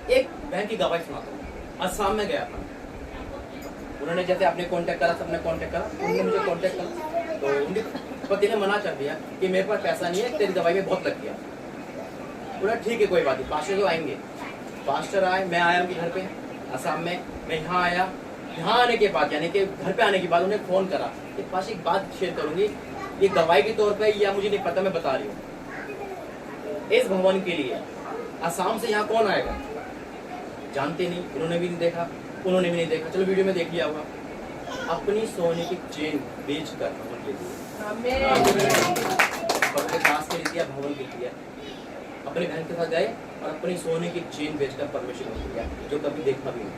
S1: एक बहन की गवाही सुनाता हूँ। असम में गया था, उन्होंने जैसे आपने कांटेक्ट करा, सबने कांटेक्ट करा, उन्होंने मुझे कांटेक्ट करा, तो उनके पति ने मना कर दिया कि मेरे पास पैसा नहीं है, तेरी दवाई में बहुत लग गया। बोला ठीक है कोई बात नहीं, पास्टर जो आएंगे। पास्टर आए, मैं आया उनके घर पे असम में। मैं यहाँ आया, यहाँ आने के बाद यानी कि घर पे आने के बाद उन्हें फ़ोन करा कि पास एक बात शेयर करूँगी, ये दवाई के तौर पे या मुझे नहीं पता, मैं बता रही हूँ। इस भवन के लिए असम से यहाँ कौन आएगा, जानते नहीं, उन्होंने भी नहीं देखा, उन्होंने भी नहीं देखा, चलो वीडियो में देख लिया होगा। अपनी सोने की चेन बेच कर भवन के लिए, भवन के दास के लिए दिया, भवन के लिए। अपनी बहन के साथ गए और अपनी सोने की चेन बेचकर परमेश्वर को दिया, जो कभी देखा भी नहीं।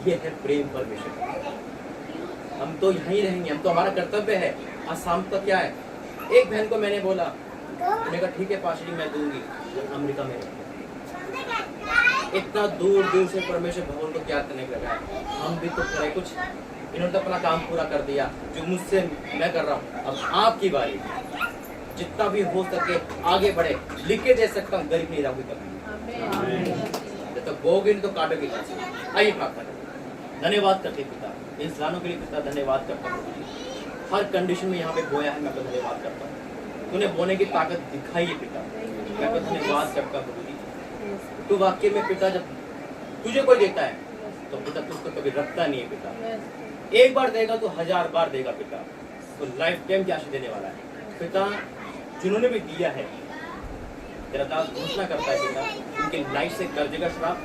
S1: ये है प्रेम परमेश्वर। हम तो यहीं रहेंगे, हम तो हमारा कर्तव्य है। आज शाम तक क्या है, एक बहन को मैंने बोला, मैंने कहा ठीक है पास्टर जी मैं दूंगी, अमेरिका में इतना दूर दूर से परमेश्वर भवन को क्या करने लगा है, हम भी तो करें कुछ। इन्होंने तो अपना काम पूरा कर दिया जो मुझसे मैं कर रहा हूँ। अब आपकी बारी, जितना भी हो सके आगे बढ़े। लिख के दे सकता हूँ, गरीब नहीं रहूंगी कभी, जब तक बोगे नहीं तो काटोगे। आइए प्रार्थना करें। धन्यवाद करते पिता इन लानों के लिए पिता, धन्यवाद करता हूँ। हर कंडीशन में यहाँ पे बोया है, मैं आपका धन्यवाद करता हूँ। तूने बोने की ताकत दिखाई है पिता, मैं आपका धन्यवाद करता हूँ। तू वाक्य में पिता जब तुझे कोई देता है तो पिता तू उसको कभी रखता नहीं है पिता। एक बार देगा तो 1000 बार देगा पिता, तो लाइफ टाइम की आशीष देने वाला है पिता। जिन्होंने भी दिया है तेरा दास घोषणा करता है पिता, उनकी लाइफ से कर्जे का श्राप,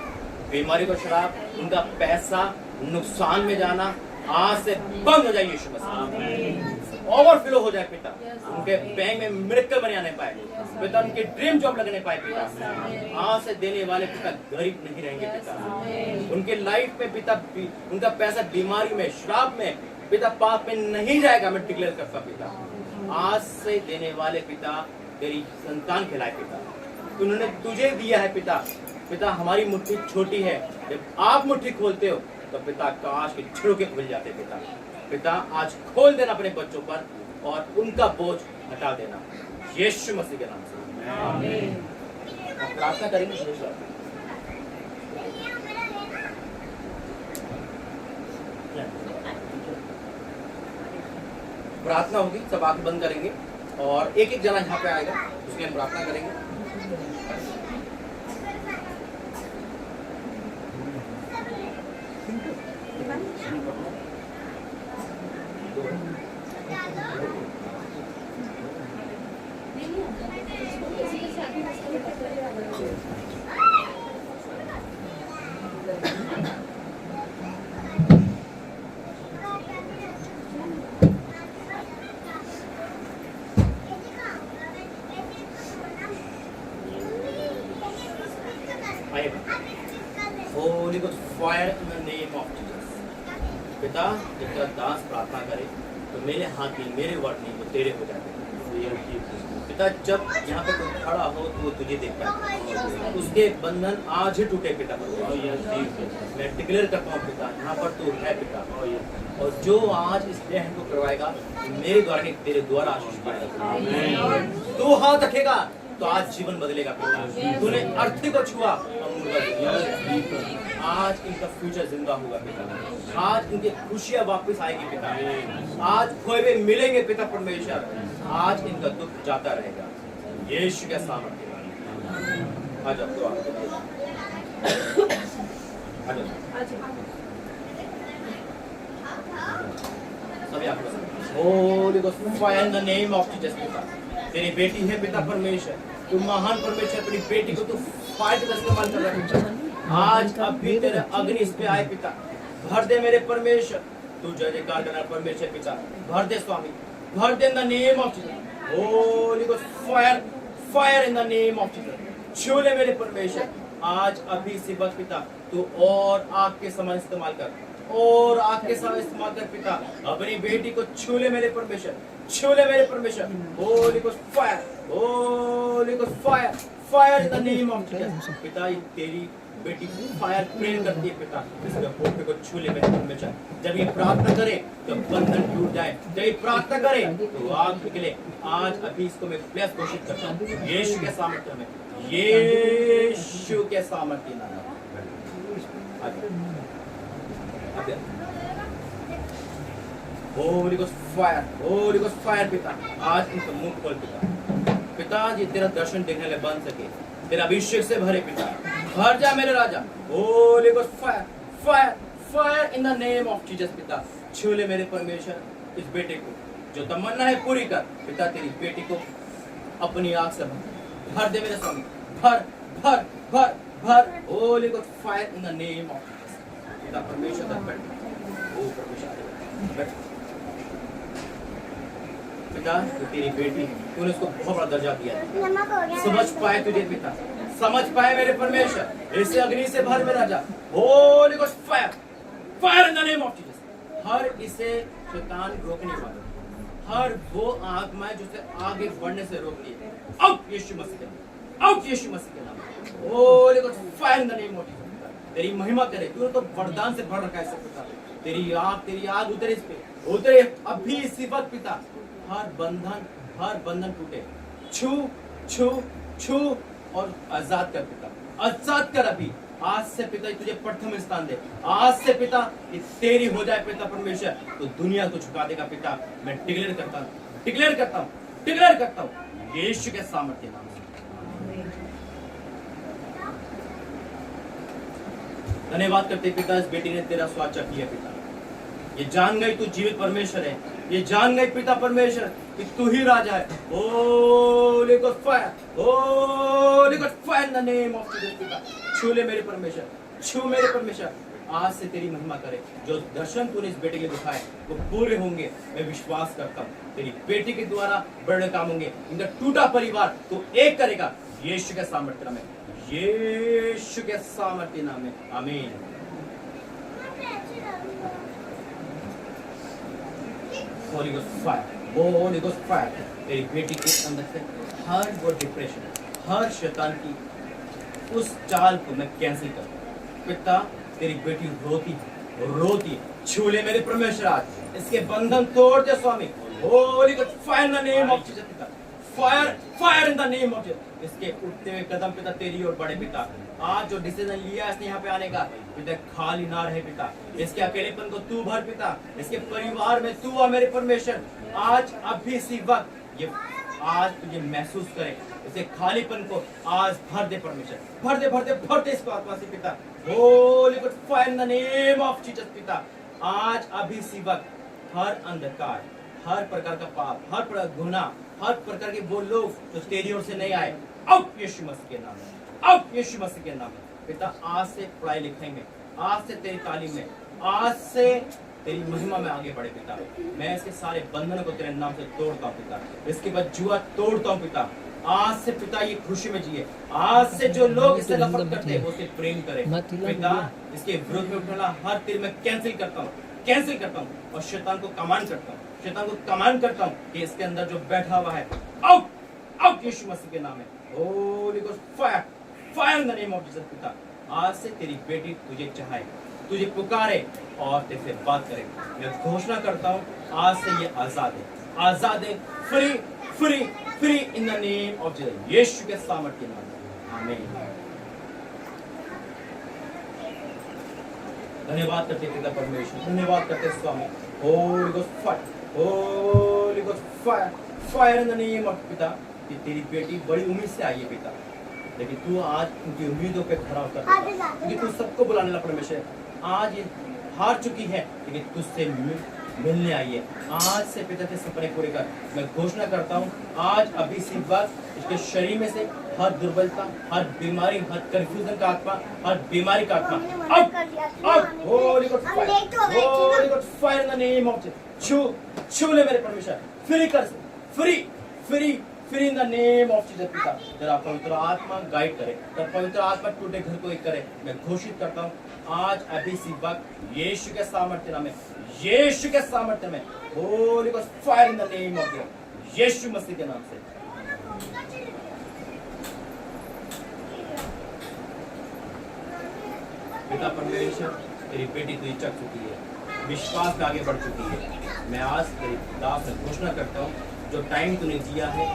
S1: बीमारी का श्राप, उनका पैसा नुकसान में जाना आज से बंद हो जाए यीशु मसीह। ओवरफ्लो हो जाए पिता, उनके बैंक में मिरेकल बने आने पाए पिता, उनके ड्रीम जॉब लगने पाए पिता। आज से देने वाले पिता गरीब नहीं रहेंगे पिता। उनके लाइफ में पिता उनका पैसा बीमारी में श्राप में पिता पाप में नहीं जाएगा, मैं डिक्लेयर करता पिता। आज से देने वाले पिता तेरी संतान खिलाए पिता, उन्होंने तुझे दिया है पिता। पिता हमारी मुट्ठी छोटी है, जब आप मुट्ठी खोलते हो तो पिता काश के छिड़के खुल जाते पिता। पिता आज खोल देना अपने बच्चों पर और उनका बोझ हटा देना यीशु मसीह के नाम से आमीन। प्रार्थना करेंगे प्रार्थना होगी, सब आंखें बंद करेंगे और एक एक जना यहाँ पे आएगा, उसके हम प्रार्थना करेंगे। Holy Ghost fire in the name of Jesus. पिता जब तेरा दास प्रार्थना करे तो मेरे हाथ नहीं, मेरे वर्ड नहीं, वो तेरे हो जाते पिता। जब यहाँ पे कोई खड़ा हो तो वो तुझे देखता है, उसके बंधन आज ही टूटे पिता। मैं डिक्लेयर करता हूँ पिता, यहाँ पर तू है पिता, और जो आज इस बहन को करवाएगा मेरे द्वारा नहीं, तेरे द्वारा आशीष पाएगा। तू हाथ रखेगा तो आज जीवन बदलेगा पिता। तूने अर्थी को छुआ, आज इनका फ्यूचर जिंदा होगा पिता। आज इनकी खुशियां वापस आएगी पिता। आज खोए हुए मिलेंगे पिता परमेश्वर। आज इनका दुख जाता रहेगा यीशु के सामर्थ्य। आ जाओ दुआ आ जाओ सभी आप Holi Ghost fire in the name of Jesus पिता। तेरी बेटी है पिता परमेश्वर, तू महान परमेश्वर, अपनी बेटी को तू फायर का इस्तेमाल कर रहा है। आज अभी तेरा अग्नि इस पे आए पिता, भर दे मेरे परमेश्वर। तू जय जयकार करना परमेश्वर पिता, भर दे स्वामी, भर दे in the name of Jesus. Holy Ghost fire fire in the name of Jesus. छू ले मेरे परमेश्वर आज अभी इसी वक्त पिता, तू और आग के समान इस्तेमाल कर, और आग के समान इस्तेमाल कर पिता। अपनी बेटी को छू ले मेरे परमेश्वर, छू ले मेरे परमेश्वर। Holi Ghost fire, Holy Ghost fire fire in the name of Jesus पिता। ये तेरी बेटी फायर प्रेयर करती है पिता, इसके होठे को छू ले मेरे परमेश्वर। जब ये प्रार्थना करे तो बंधन टूट जाए, जब ये प्रार्थना करे तो आग निकले। आज अभी इसको मैं ब्लेस घोषित करता हूँ यीशु के सामर्थ्य में, यीशु के सामर्थ्य में। Holi Ghost fire, Holy Ghost fire पिता। आज इनका मुंह खोल पिता, पिता जी तेरा दर्शन देखने लगे बन सके, तेरा अभिषेक से भरे पिता। भर जा मेरे राजा, Holy Ghost fire fire fire in the name of Jesus पिता। छू ले मेरे परमेश्वर इस बेटे को, जो तमन्ना है पूरी कर पिता। तेरी बेटी को अपनी आग से भर दे मेरे स्वामी, भर भर भर भर। Holi Ghost fire in the name of Jesus पिता परमेश्वर। बैठ ओ परमेश्वर बैठ। पिता तो तेरी बेटी है, तूने उसको बहुत बड़ा दर्जा दिया है। समझ पाए तुझे पिता, समझ पाए मेरे परमेश्वर, इसे अग्नि से भर में राजा, Holy Ghost fire, fire in the name of Jesus. हर इसे शैतान रोकने वाला, हर वो आत्माएं जो उसे आगे बढ़ने से रोक रही है, आउट यीशु मसीह के नाम, आउट यीशु मसीह के नाम, Holi Ghost fire in the name of Jesus. तेरी महिमा करे, तूने तो वरदान से भर रखा है सब पिता, तेरी आग उतरे इस पे, उतरे अभी इसी वक्त पिता। हर बंधन टूटे, छू छू छू और आजाद कर पिता, आजाद कर अभी। आज से पिता तुझे प्रथम स्थान दे, आज से पिता ये तेरी हो जाए पिता परमेश्वर, तो दुनिया को झुका देगा पिता। मैं डिक्लेयर करता हूँ, डिक्लेयर करता हूँ, डिक्लेयर करता हूँ यीशु के सामर्थ्य नाम से। धन्यवाद करते पिता, इस बेटी ने तेरा स्वाद चख लिया पिता। ये जान गई तू जीवित परमेश्वर है, ये जान गई पिता परमेश्वर कि तू ही राजा है। Holi God fire, Holi God fire in the name of Jesus पिता। छू ले मेरे परमेश्वर, छू मेरे परमेश्वर, आज से तेरी महिमा करे। जो दर्शन तूने इस बेटे के दिखाए वो पूरे होंगे, मैं विश्वास करता हूँ। तेरी बेटी के द्वारा बड़े काम होंगे, इनका टूटा परिवार तू एक करेगा यीशु के सामर्थ्य में, यीशु के सामर्थ्य नाम में, आमीन। Holi Ghost fire, Holy Ghost fire. तेरी बेटी के अंदर से हर वो डिप्रेशन, हर शैतान की उस चाल को मैं कैंसिल कर पिता। तेरी बेटी रोती है, छू ले मेरे परमेश्वर, आज इसके बंधन तोड़ दे स्वामी। Holy Ghost fire in the name of Jesus पिता, fire, fire in the name of Jesus. इसके उठते हुए कदम पिता तेरी ओर बढ़े पिता। आज जो डिसीजन लिया इसने यहाँ पे आने का पिता, खाली ना रहे पिता। इसके अकेलेपन को तू भर पिता, इसके परिवार में तू आ मेरे परमेश्वर। आज अभी इसी वक्त ये आज तुझे महसूस करे, इसे खालीपन को आज भर दे परमेश्वर, भर दे भर दे भर दे इसको आत्मा से पिता। Holy God fire in the name of Jesus पिता। आज अभी इसी वक्त हर अंधकार, हर प्रकार का पाप, हर प्रकार का गुनाह, हर प्रकार के वो लोग जो तेरी ओर से नहीं आए, आउट यीशु मसीह के नाम में, आउट यीशु मसीह के नाम में पिता। आज से पढ़ाई लिखाई में, आज से तेरी तालीम में, आज से तेरी महिमा में आगे बढ़े पिता। मैं इसके सारे बंधनों को तेरे नाम से तोड़ता हूँ पिता, इसके बाद जुआ तोड़ता हूँ पिता। आज से पिता ये खुशी में जिए, आज से जो लोग इससे नफरत करते हैं वो उससे प्रेम करे पिता। इसके विरुद्ध में उठना हर तीर में कैंसिल करता हूँ, कैंसिल करता हूँ और शैतान को कमांड करता हूँ, शैतान को कमांड करता हूँ कि इसके अंदर जो बैठा हुआ है, आउट, आउट यीशु मसीह के नाम में। Holi Ghost fire, fire in the name of Jesus पिता। आज से तेरी बेटी तुझे चाहे, तुझे पुकारे और तेरे से बात करे। मैं घोषणा करता हूँ आज से ये आजाद है, आजाद है, free free free in the name of Jesus, यीशु के सामर्थ्य नाम में, आमीन। धन्यवाद करते पिता परमेश्वर, धन्यवाद करते स्वामी। Holy Ghost fire, Holy Ghost fire, fire in the name of पिता। कि तेरी बेटी बड़ी उम्मीद से आई है पिता, लेकिन तू आज उनकी उम्मीदों पे खरा उतर, क्योंकि तू सबको बुलाने वाला परमेश्वर। आज ये हार चुकी है लेकिन तुझसे मिलने आई है। आज से पिता के सपने पूरे कर। मैं घोषणा करता हूँ आज अभी इसी वक्त इसके शरीर में से हर दुर्बलता, हर बीमारी, हर कंफ्यूजन का आत्मा, हर बीमारी का आत्मा out, Holi God fire, Holi God fire in the name of Jesus. छू ले मेरे परमेश्वर, फ्री कर, free free free in the name of Jesus पिता। तेरा पवित्र आत्मा गाइड करे, तेरा पवित्र आत्मा टूटे घर को एक करे। मैं घोषित करता हूँ आज अभी इसी वक्त यीशु के सामर्थ्य नाम में, यीशु के सामर्थ्य में, Holy God fire in the name of Jesus, यीशु मसीह के नाम से। पिता परमेश्वर तेरी बेटी तुझे चख चुकी है, विश्वास में आगे बढ़ चुकी है। मैं आज तेरी दास से घोषणा करता हूँ जो टाइम तूने दिया है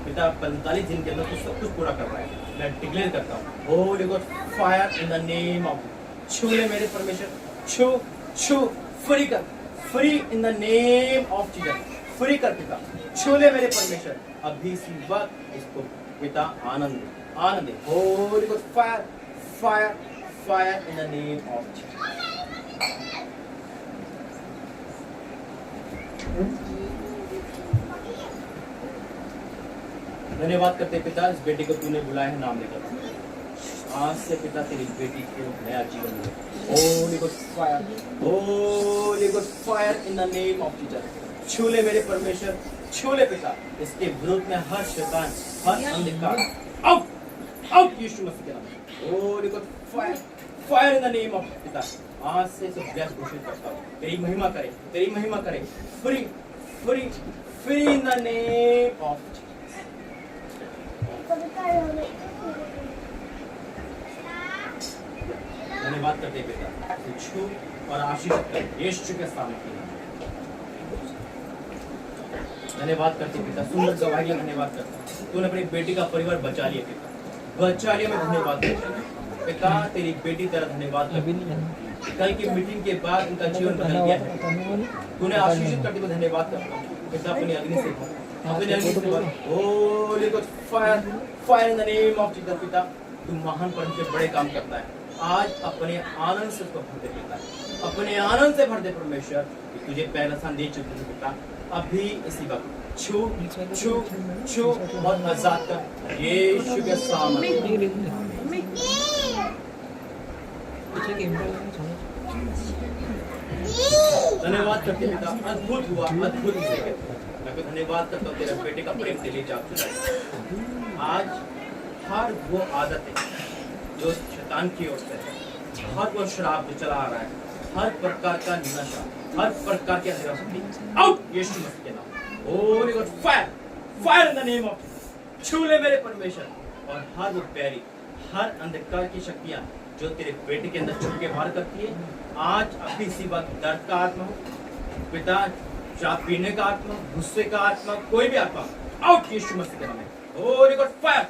S1: पिता 45 दिन के अंदर तू सब कुछ पूरा कर रहा है। मैं डिक्लेयर करता हूँ Holi God fire in the name of, छू ले मेरे परमेश्वर, छू छू, फ्री कर, free in the name of Jesus, free कर पिता, छू ले मेरे परमेश्वर। अभी इसी वक्त इसको पिता आनंद आनंद, Holy God fire fire fire in the name of Jesus. धन्यवाद करते पिता, इस बेटी को तूने बुलाया है नाम लेकर। आज से पिता तेरी बेटी को नया जीवन मिले। Holi God fire, Holi God fire in the name of Jesus. छू ले मेरे परमेश्वर, छू ले पिता, इसके विरोध में हर शैतान, हर अंधकार, आउट, आउट यीशु मसीह के नाम में। Holy God fire, fire in the name of पिता। आज से सब ब्लेस घोषित करता हूँ, तेरी महिमा करे, तेरी महिमा करे। Free, free, free in the name of. धन्यवाद करते पिता, छू और आशीष कर यीशु के सामने। धन्यवाद करते पिता, सुंदर गवाही धन्यवाद करता। तूने अपनी बेटी का परिवार बचा लिया पिता, बचा लिया। मैं धन्यवाद करता पिता, तेरी बेटी तेरा धन्यवाद करता। कल की मीटिंग के बाद उनका जीवन बदल गया है। तूने आशीषित करते हुए धन्यवाद करता पिता। अपनी अग्नि से भर, अपनी अग्नि से भर। Holi God fire, fire in the name of Jesus पिता। तू महान परम से बड़े काम करता है। आज अपने आनंद से उसको भर दे पिता, अपने आनंद से भर दे परमेश्वर। तुझे पहला स्थान दे चुके हैं पिता, अभी इसी वक्त छू छू छू और आजाद कर यीशु के सामने। धन्यवाद करते पिता, अद्भुत हुआ, अद्भुत मैं धन्यवाद करता हूँ तेरे बेटे का प्रेम तेरे जाग चुका है। आज हर वो आदत है जो शैतान की ओर से है, हर वो शराब जो चला आ रहा है, हर प्रकार का नशा, हर प्रकार की शक्ति, आउट यीशु मसीह के नाम। Holi God fire, fire in the name of. छू ले मेरे परमेश्वर। और हर वो बैरी, हर अंधकार की शक्तियां जो तेरे बेटे के अंदर छुप के बाहर करती है, आज अभी इसी वक्त दर्द का आत्मा हो पिता, शराब पीने का आत्मा, गुस्से का आत्मा, कोई भी आत्मा, आउट यीशु मसीह के नाम में। Holy God fire,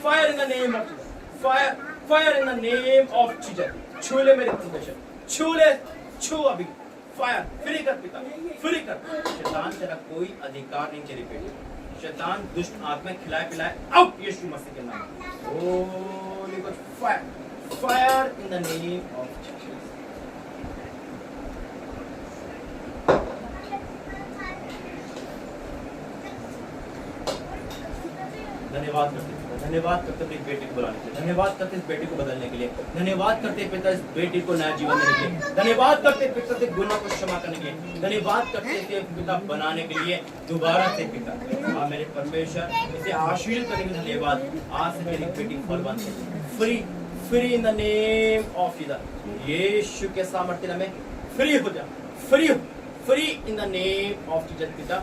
S1: fire in the name of Jesus, fire, fire in the name of Jesus. छू ले मेरे परमेश्वर, छू ले, छू अभी। फायर, फ्री कर पिता, फ्री कर। शैतान तेरा कोई अधिकार नहीं तेरे पे। शैतान दुष्ट आत्मा खिलाए पिलाए, आउट यीशु मसीह के नाम में। Holy God fire, fire in the name of Jesus. धन्यवाद करते, धन्यवाद करते इस बेटी को बुलाने के लिए, धन्यवाद करते इस बेटी को बदलने के लिए, धन्यवाद करते पिता इस बेटी को नया जीवन देने के लिए, धन्यवाद करते पिता से गुनाह को क्षमा करने के लिए, धन्यवाद करते थे पिता बनाने के लिए दोबारा से पिता। मेरे परमेश्वर इसे आशीर्वाद करने के लिए धन्यवाद। आज से मेरी बेटी फलवान free, free in the name of Jesus. यीशु के सामर्थ्य में फ्री हो जा, फ्री हो, free in the name of Jesus पिता।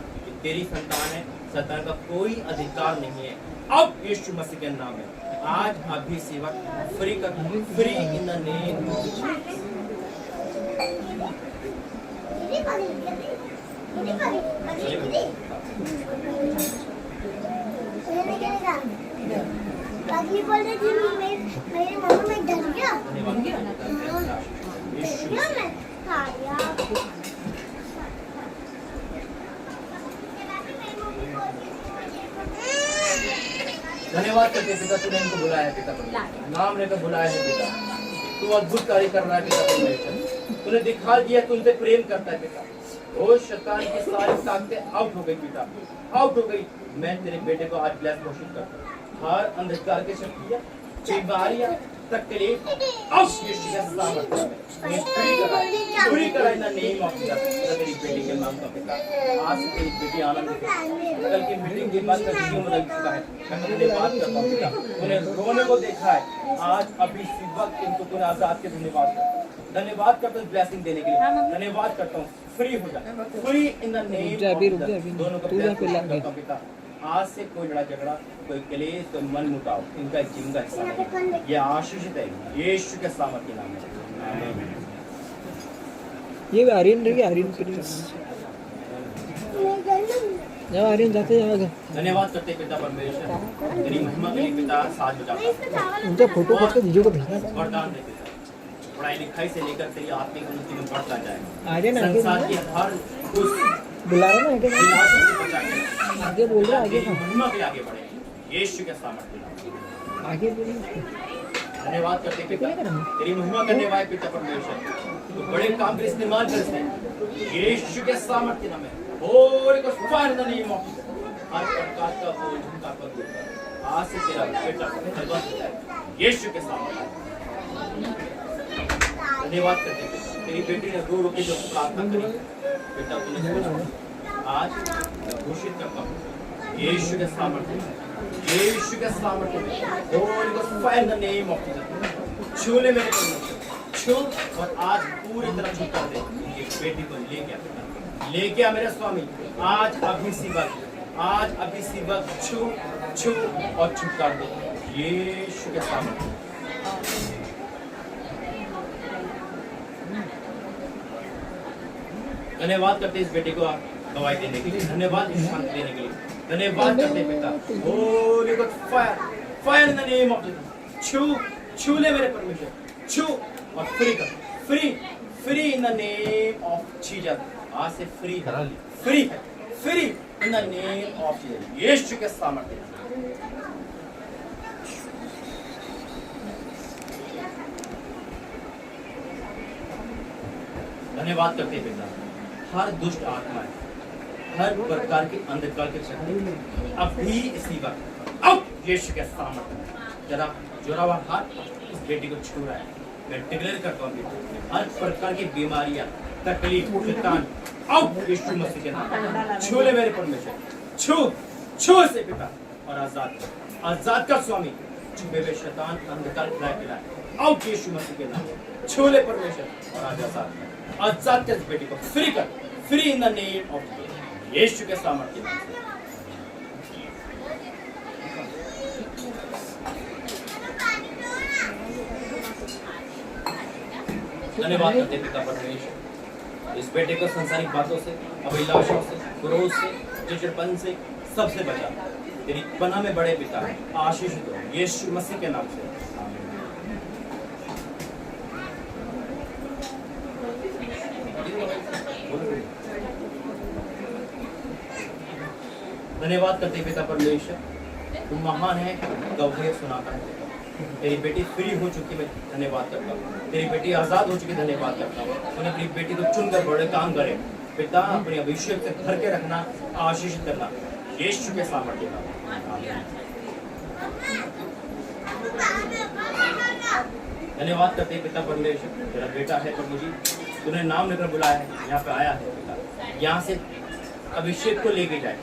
S1: तेरी संतान है, शैतान का कोई अधिकार नहीं है। अब यीशु मसीह के नाम में आज अभी सेवक फ्री कर, free in the name of
S10: अगली बोल रही थी मेरी मम्मी में डर गया।
S1: धन्यवाद करते पिता, तूने इनको बुलाया है पिता, नाम लेकर बुलाया है पिता। तू अद्भुत कार्य कर रहा है पिता परमेश्वर। तूने दिखा दिया तू उनसे प्रेम करता है पिता। ओ शैतान की सारी ताकतें आउट हो गई पिता, आउट हो गई। मैं तेरे बेटे को आज ब्लेस घोषित करता हूँ। हर अंधकार की शक्तियाँ, बीमारियाँ, तकलीफ, आउट यीशु के सामर्थ्य में पूरी करा इन द नेम ऑफ जीसस। तेरी बेटी के नाम का पिता, आज से तेरी बेटी आनंद है। कल की मीटिंग के बाद का जीवन बदल चुका है। मैं धन्यवाद करता हूँ पिता, तूने रोने को देखा है। आज अभी इसी वक्त इनको तूने आजाद के धन्यवाद करता हूँ, धन्यवाद करता हूँ ब्लेसिंग देने के लिए, धन्यवाद करता हूँ। फ्री हो जा, free in the name of Jesus. दोनों को ब्लेस करता हूँ पिता। आज से कोई लड़ा झगड़ा, कोई क्लेश, कोई मन मुटाव इनका जीवन का हिस्सा नहीं। ये आशीषित है यीशु के सामर्थ्य के नाम में। आमीन।
S11: ये आर्यन रह गया, आर्यन जब आर्यन जाते जाओगे।
S1: धन्यवाद करते पिता परमेश्वर, तेरी महिमा के लिए पिता साथ बजाता।
S11: उनका फोटो खींच के जीजू को भेजना।
S1: वरदान दे पिता, पढ़ाई लिखाई से लेकर तेरी आत्मिक उन्नति में बढ़ता जाए।
S11: आर्यन
S1: संसार की हर उस
S11: बुला रहे ना
S1: विनाशों से बचा के
S11: आगे बोल रहा, आगे
S1: तेरी महिमा के आगे बढ़े यीशु के सामर्थ्य के नाम में।
S11: आगे बोलिए।
S1: धन्यवाद करते पिता, तेरी महिमा करने वाले पिता परमेश्वर, तो बड़े काम के इस्तेमाल करते यीशु के सामर्थ्य नाम में। Holy God fire in the name of Jesus. हर प्रकार का बोझ झुका कर दो, आज से तेरा बेटा फलवान होता है यीशु के सामर्थ्य। धन्यवाद करते पिता, तेरी बेटी ने रो रो के जो प्रार्थना करी पिता, तूने सुना। आज घोषित करता हूँ यीशु के सामर्थ्य में, यीशु के सामर्थ्य में, Holi Ghost fire in the name of Jesus. छू ले मेरे परमेश्वर, छू और आज पूरी तरह छू कर दे। एक बेटी को लेके आ मेरे स्वामी, आज अभी सी वक्त, आज अभी सी वक्त छू छू और छू कर दे यीशु के सामर्थ्य। धन्यवाद करते इस बेटे को गवाही देने के लिए, धन्यवाद शांति देने के लिए, धन्यवाद करते पिता। Holy God fire, fire in the name of Jesus. छू छू ले मेरे परमेश्वर, छू और फ्री कर, free free in the name of Jesus. आज से फ्री है, फ्री है, free in the name of Jesus, यीशु के सामर्थ्य। धन्यवाद करते हैं पिता, हर दुष्ट आत्माएं, हर प्रकार की अंधकार की शक्ति अभी इसी वक्त अब यीशु के सामर्थ्य जरा जोरा हुआ हाथ इस बेटी को छू रहा है। मैं डिक्लेयर करता हूँ हर प्रकार की बीमारियां, तकलीफ, शैतान अब यीशु मसीह के नाम छू ले मेरे परमेश्वर, छू छू से पिता और आजाद कर, आजाद कर स्वामी। छुपे हुए शैतान अंधकार खिलाए अब यीशु मसीह के नाम छू ले परमेश्वर और आज आजाद कर, आजाद कर इस बेटी को, फ्री कर, free in the name of Jesus, यीशु के सामर्थ्य में। धन्यवाद करते पिता परमेश्वर, इस बेटे को संसारिक बातों से, अभिलाषाओं से, क्रोध से, चिड़चिड़पन से सबसे बचा तेरी पनाह में बड़े पिता आशीषित हो यीशु मसीह के नाम से। धन्यवाद करते पिता परमेश्वर, तुम महान है, गवाही सुनाता है। तेरी बेटी फ्री हो चुकी, मैं धन्यवाद करता हूँ। तेरी बेटी आजाद हो चुकी, धन्यवाद करता हूँ। तूने अपनी बेटी को चुनकर बड़े काम करे पिता, अपने अभिषेक से भर के रखना, आशीषित करना यीशु के सामर्थ्य में। धन्यवाद करते पिता परमेश्वर, तेरा बेटा है प्रभु जी, तूने नाम लेकर बुलाया है, यहाँ पे आया है पिता, यहाँ से अभिषेक को लेके जाए,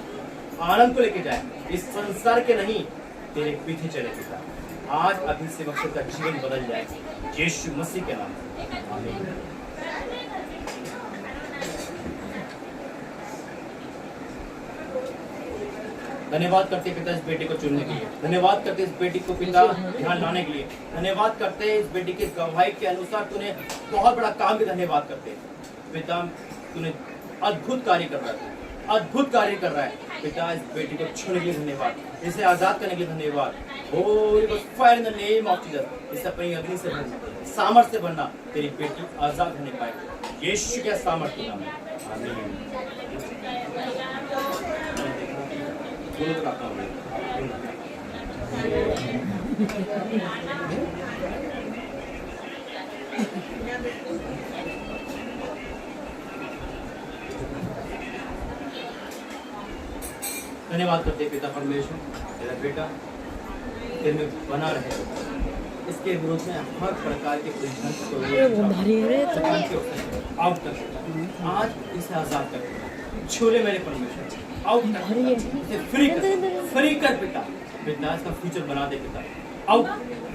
S1: आनंद को लेके जाए, इस संसार के नहीं तेरे पीछे चले पिता। आज अभी से वक्त का जीवन बदल जाए यीशु मसीह के नाम से, आमीन। धन्यवाद करते पिता इस बेटी को चुनने के लिए, धन्यवाद करते इस बेटी को पिता ध्यान लाने के लिए, धन्यवाद करते इस बेटी की गवाही के अनुसार तूने बहुत बड़ा काम भी, धन्यवाद करते पिता, तूने अद्भुत कार्य कर रहा है, अद्भुत कार्य कर रहा है पिता। इस बेटी को छूने के लिए धन्यवाद, इसे आजाद करने के लिए धन्यवाद। Holi Ghost fire in the name of Jesus. इसे अपनी अग्नि से भरना, सामर्थ्य से भरना, तेरी बेटी आजाद होने पाए यीशु के सामर्थ्य के नाम में, आमीन। धन्यवाद करते पिता परमेश्वर, तेरा बेटा तेरे में बना रहे, इसके विरोध में हर प्रकार के आउट कर, आज इसे आजाद कर, छोले मेरे परमेश्वर, आउट कर, इसे फ्री कर पिता, पिता इसका फ्यूचर बना दे पिता, आउट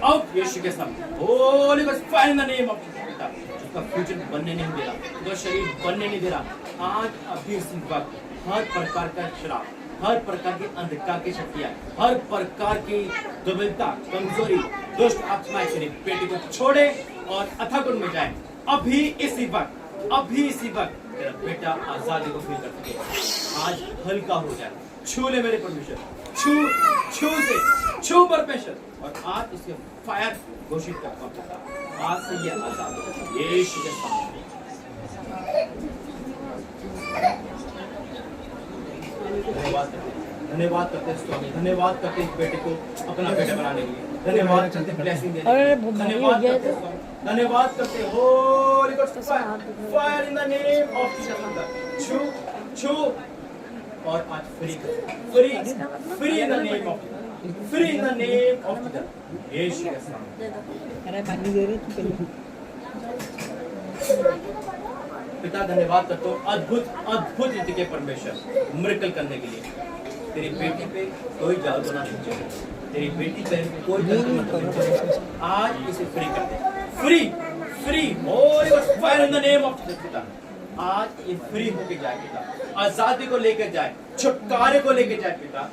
S1: आउट यीशु के सामने। Holi Ghost fire in the name of Jesus पिता, उसका फ्यूचर बनने नहीं दे रहा, उसका शरीर बनने नहीं दे रहा, आज अभी इसी वक्त हर प्रकार का शराब, हर प्रकार की अंधकार की शक्तियां, हर प्रकार की दुर्बलता, कमजोरी, दुष्ट आत्माएं तेरी बेटी को छोड़े और अथाकुंड में जाए अभी इसी वक्त, अभी इसी वक्त तेरा बेटा आजादी को फील कर सके, आज हल्का हो जाए। छू ले मेरे परमेश्वर, छू छू से छू परमेश्वर, और आज इसके फायर घोषित करता हूं पिता, आज से ये आजाद यीशु के सामने। धन्यवाद करते स्वामी, धन्यवाद करते इस बेटे को अपना बेटा बनाने के लिए, धन्यवाद करते ब्लेसिंग देने के लिए, धन्यवाद करते स्वामी, धन्यवाद करते Holy Ghost fire in the name of Jesus. छू छू और आज free free in the name of, free in the name of Jesus, यीशु के सामने।
S11: अरे पानी दे रहे तू
S1: पिता धन्यवाद करता हूँ अद्भुत अद्भुत रीति के परमेश्वर मिरेकल करने के लिए। तेरी बेटी पे कोई जादू बना नहीं चाहिए, तेरी बेटी पे कोई गलती मत करनी चाहिए। आज इसे फ्री कर दे, free free holy fire in the name of Jesus पिता। आज ये फ्री होके जाए पिता, आजादी को लेकर जाए, छुटकारे को लेकर जाए पिता।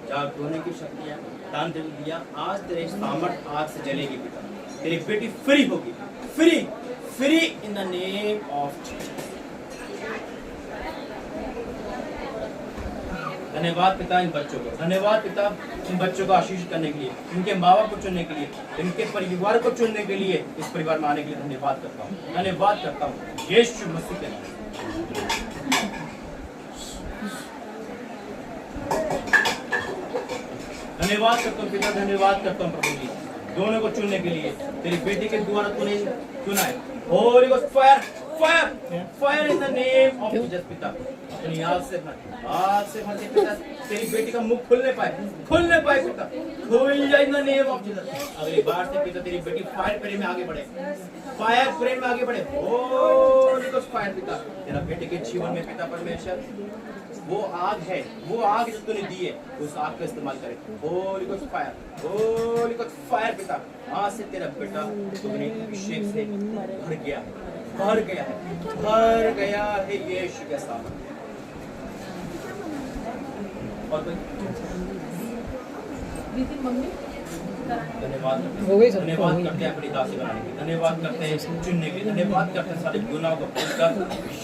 S1: जाग होने की शक्ति है, दान दे दिया, आज तेरे सामर्थ आग से जलेगी पिता। तेरी बेटी फ्री होगी, free free in the name of Jesus. धन्यवाद पिता इन बच्चों को, धन्यवाद पिता इन बच्चों को आशीष करने के लिए, इनके माँ बाप को चुनने के लिए, इनके परिवार को चुनने के लिए, इस परिवार में आने के लिए धन्यवाद करता हूँ, धन्यवाद करता हूँ यीशु मसीह के नाम। धन्यवाद करता हूँ पिता, धन्यवाद करता हूँ प्रभु जी दोनों को चुनने के लिए। तेरी बेटी के द्वारा तूने चुना है। Holi Ghost fire fire fire in the name of Jesus पिता। अपनी आग से भर दे पिता, तेरी बेटी का मुख खुलने पाए पिता, खुल जाए इन द नेम ऑफ जीसस। अगली बार से पिता तेरी बेटी फायर प्रेम में आगे बढ़े, फायर प्रेम में आगे बढ़े। होली गोस्ट फायर पिता, तेरा बेटे के जीवन में पिता परमेश्वर वो आग है, वो आग जो तूने दी है उस आग का इस्तेमाल करे। होली गोस्ट फायर पिता, आज से तेरा बेटा तुम्हारे अभिषेक से भर गया है यीशु के सामने। और
S5: मम्मी
S1: धन्यवाद
S11: हो गई सब,
S1: धन्यवाद
S11: हो गई।
S1: करते हैं अपनी दासी बनाने के लिए, धन्यवाद करते हैं चुनने के लिए, धन्यवाद करते हैं सारे गुनाहों को भूलकर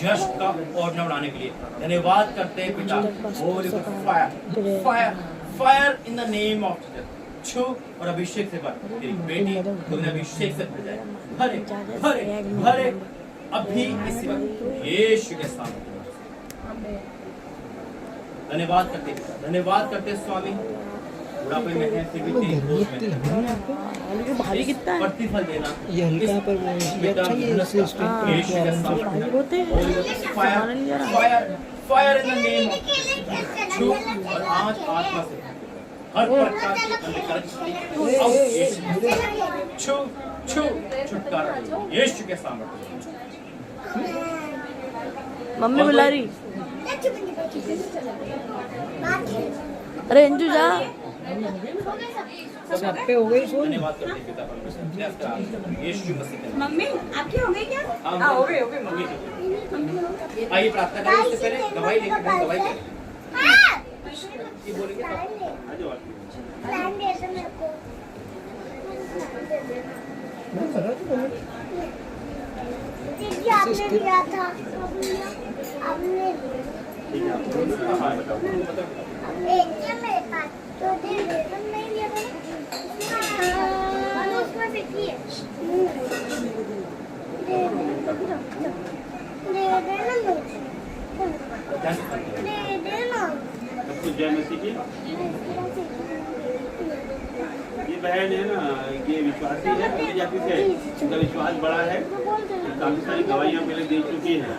S1: यश का और न बढ़ाने के लिए, धन्यवाद करते हैं पिता। Holi fire fire fire in the name of Jesus. छू और अभिषेक से भर, तेरी बेटी तुम्हें अभिषेक से भर जाए, भरे भरे भरे अभी इसी वक्त यीशु के सामने। धन्यवाद करते हैं, धन्यवाद करते हैं स्वामी। बुढ़ापे में है फिर भी तेरी गोद में
S6: भारी कितना है?
S1: प्रतिफल देना
S11: ये हल्का पर वो ये अच्छा ही है, इससे स्ट्रेंथ
S1: यीशु के सामने
S6: होते हैं
S1: fire fire fire in the name of छू और आज आत्मा से हर प्रकार की अंधकार छू छू छुटकारा यीशु के सामने।
S6: मम्मी बुला रही, अरे अंजू जा।
S11: सब पे हो गई सोच।
S1: धन्यवाद करते हैं पिता परमेश्वर यीशु मसीह के नाम।
S3: मम्मी आपकी हो गई क्या?
S1: हाँ हो गई मम्मी की। आइए प्रार्थना करें, उससे पहले दवाई लेकर दवाई करें। ये बोलेंगे
S10: प्लान दे दो मेरे को। दीदी आपने दिया था, आपने एक है मेरे पास, तो दे दे दो, नहीं दिया था ना, उसमें फेंकी है। दे देना मुझे, दे देना।
S2: जय मसीह की ये बहन है ना, ये विश्वासी है, अपनी जाति से इनका विश्वास बड़ा है, काफी सारी दवाइयाँ पहले दे चुकी हैं।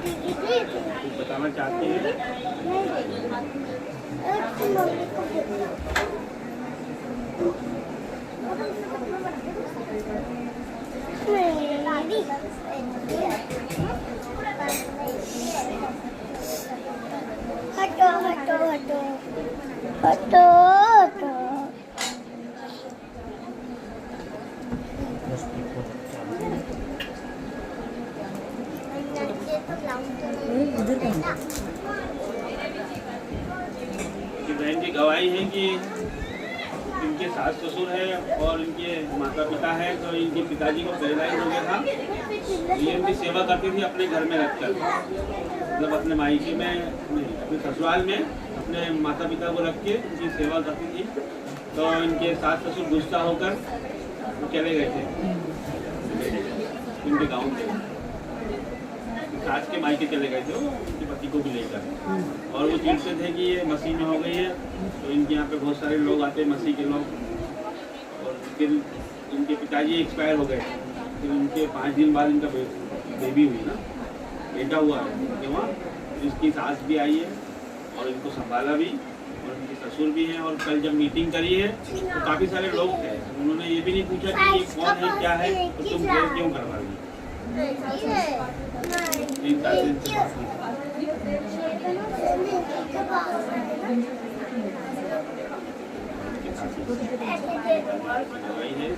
S2: कुछ बताना चाहती है?
S10: हटो हटो हटो हटो हटो।
S2: बहन की गवाही है कि इनके सास ससुर है और इनके माता पिता है, तो इनके पिताजी को पैरालाइज हो गया था। ये इनकी सेवा करती थी अपने घर में रखकर, मतलब अपने मायके में, अपने ससुराल में अपने माता पिता को रख के उनकी सेवा करती थी। तो इनके सास ससुर गुस्सा होकर वो चले गए थे इनके गाँव में, सास के मायके चले गए थे वो उनके पति को भी लेकर। और वो चिढ़ते थे कि ये मसीह में हो गई है, तो इनके यहाँ पे बहुत सारे लोग आते हैं मसीह के लोग। और फिर इनके पिताजी एक्सपायर हो गए, फिर उनके 5 दिन बाद इनका बेबी हुई ना, बेटा हुआ है उनके वहाँ। इसकी सास भी आई है और इनको संभाला भी, और इनके ससुर भी हैं। और कल जब मीटिंग करी है तो काफ़ी सारे लोग थे, उन्होंने ये भी नहीं पूछा कि ये कौन है क्या है, तो तुम क्यों करवा रही। 3-4 दिन से बात नहीं वही है।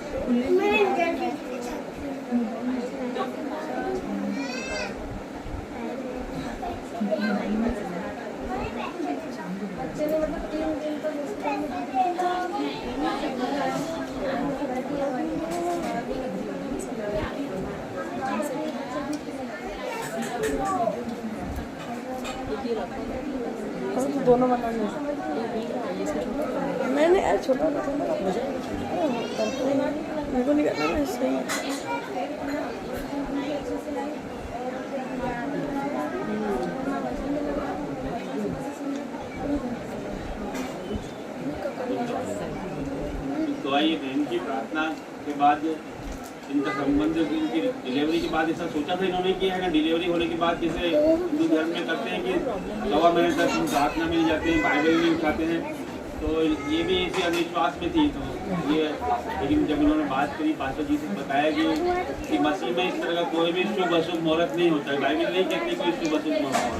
S9: बच्चे ने मतलब 3 दिन तक उसका
S8: दोनों बनाने मैंने यार छोटा मेरे को नहीं करना ना सही।
S2: तो आइए इनकी प्रार्थना के बाद इनका संबंध इनकी डिलीवरी के बाद ऐसा सोचा था इन्होंने कि है ना डिलीवरी होने के बाद जैसे हिंदू धर्म में करते हैं कि 9 महीने तक प्रार्थना मिल जाते हैं, बाइबल भी उठाते हैं, तो ये भी इसी अविश्वास में थी। तो ये लेकिन जब इन्होंने बात करी पास्टर जी से बताया कि मसीह में इस तरह का कोई भी शुभ अशुभ मुहूर्त नहीं होता है, बाइबल नहीं कहती कोई शुभ अशुभ मुहूर्त।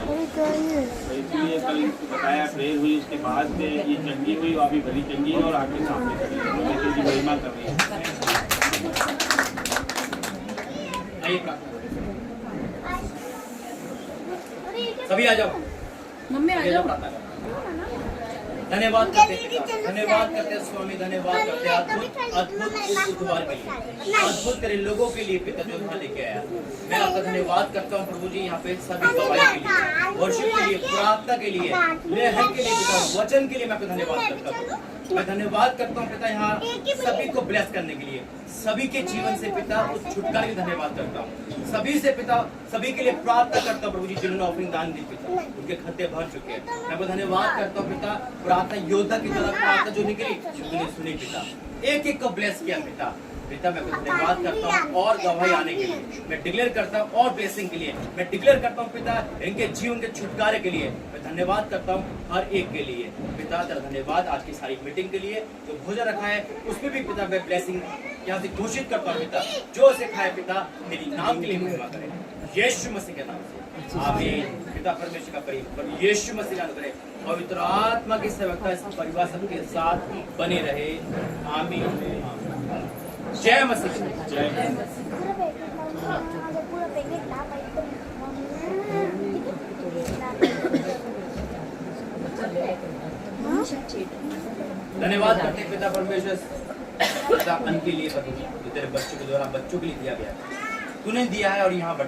S2: तो इसलिए कल इसको बताया, प्रेयर हुई, उसके बाद में ये चंगी हुई और अभी भली चंगी है और आपके सामने खड़ी है, की महिमा कर रही है।
S1: आइए प्रार्थना सभी आ जाओ,
S8: मम्मी आ जाओ।
S1: प्रार्थना करो। धन्यवाद करते पिता, धन्यवाद करते स्वामी, धन्यवाद करते अद्भुत अद्भुत इस बुधवार के लिए, अद्भुत तेरे लोगों के लिए पिता जो यहाँ लेके आया। मैं आपका धन्यवाद करता हूँ प्रभु जी, यहाँ पे सभी गवाही के लिए, वर्शिप के लिए, प्रार्थना के लिए, लेहन के लिए पिता, वचन के लिए मैं आपका धन्यवाद करता हूँ। मैं धन्यवाद करता हूँ पिता यहाँ सभी को ब्लेस करने के लिए, सभी के जीवन से पिता उस छुटकारे के धन्यवाद करता हूँ। सभी से पिता सभी के लिए प्रार्थना करता हूँ प्रभु जी, जिन्होंने ऑफरिंग दान दी पिता, उनके खत्ते भर चुके हैं। मैं आपको धन्यवाद करता हूँ पिता, प्रार्थना योद्धा की तरह प्रार्थना जो निकली उन्होंने सुनी पिता, एक एक को ब्लेस किया पिता। पिता मैं आपको धन्यवाद करता हूँ और गवाही आने के लिए, मैं डिक्लेयर करता हूँ और ब्लेसिंग के लिए, मैं डिक्लेयर करता हूँ पिता इनके जीवन के छुटकारे के लिए। मैं धन्यवाद करता हूँ हर एक के लिए पिता। तेरा धन्यवाद आज की सारी मीटिंग के लिए, जो भोजन रखा है उसमें भी पिता मैं ब्लेसिंग यहाँ से घोषित करता हूँ पिता, जो उसे खाए पिता तेरी नाम के लिए महिमा करे, यीशु मसीह के नाम से आमीन। पिता परमेश्वर का परिवार यीशु मसीह का अनुग्रह पवित्र आत्मा की सेवकता इस परिवार सबके साथ बने रहे, आमीन। जय मसीह, जय धन्यवाद करते पिता परमेश्वर पिता अन्न के लिए, जो तेरे बच्चों के द्वारा बच्चों के लिए दिया गया, तूने दिया है और यहाँ बट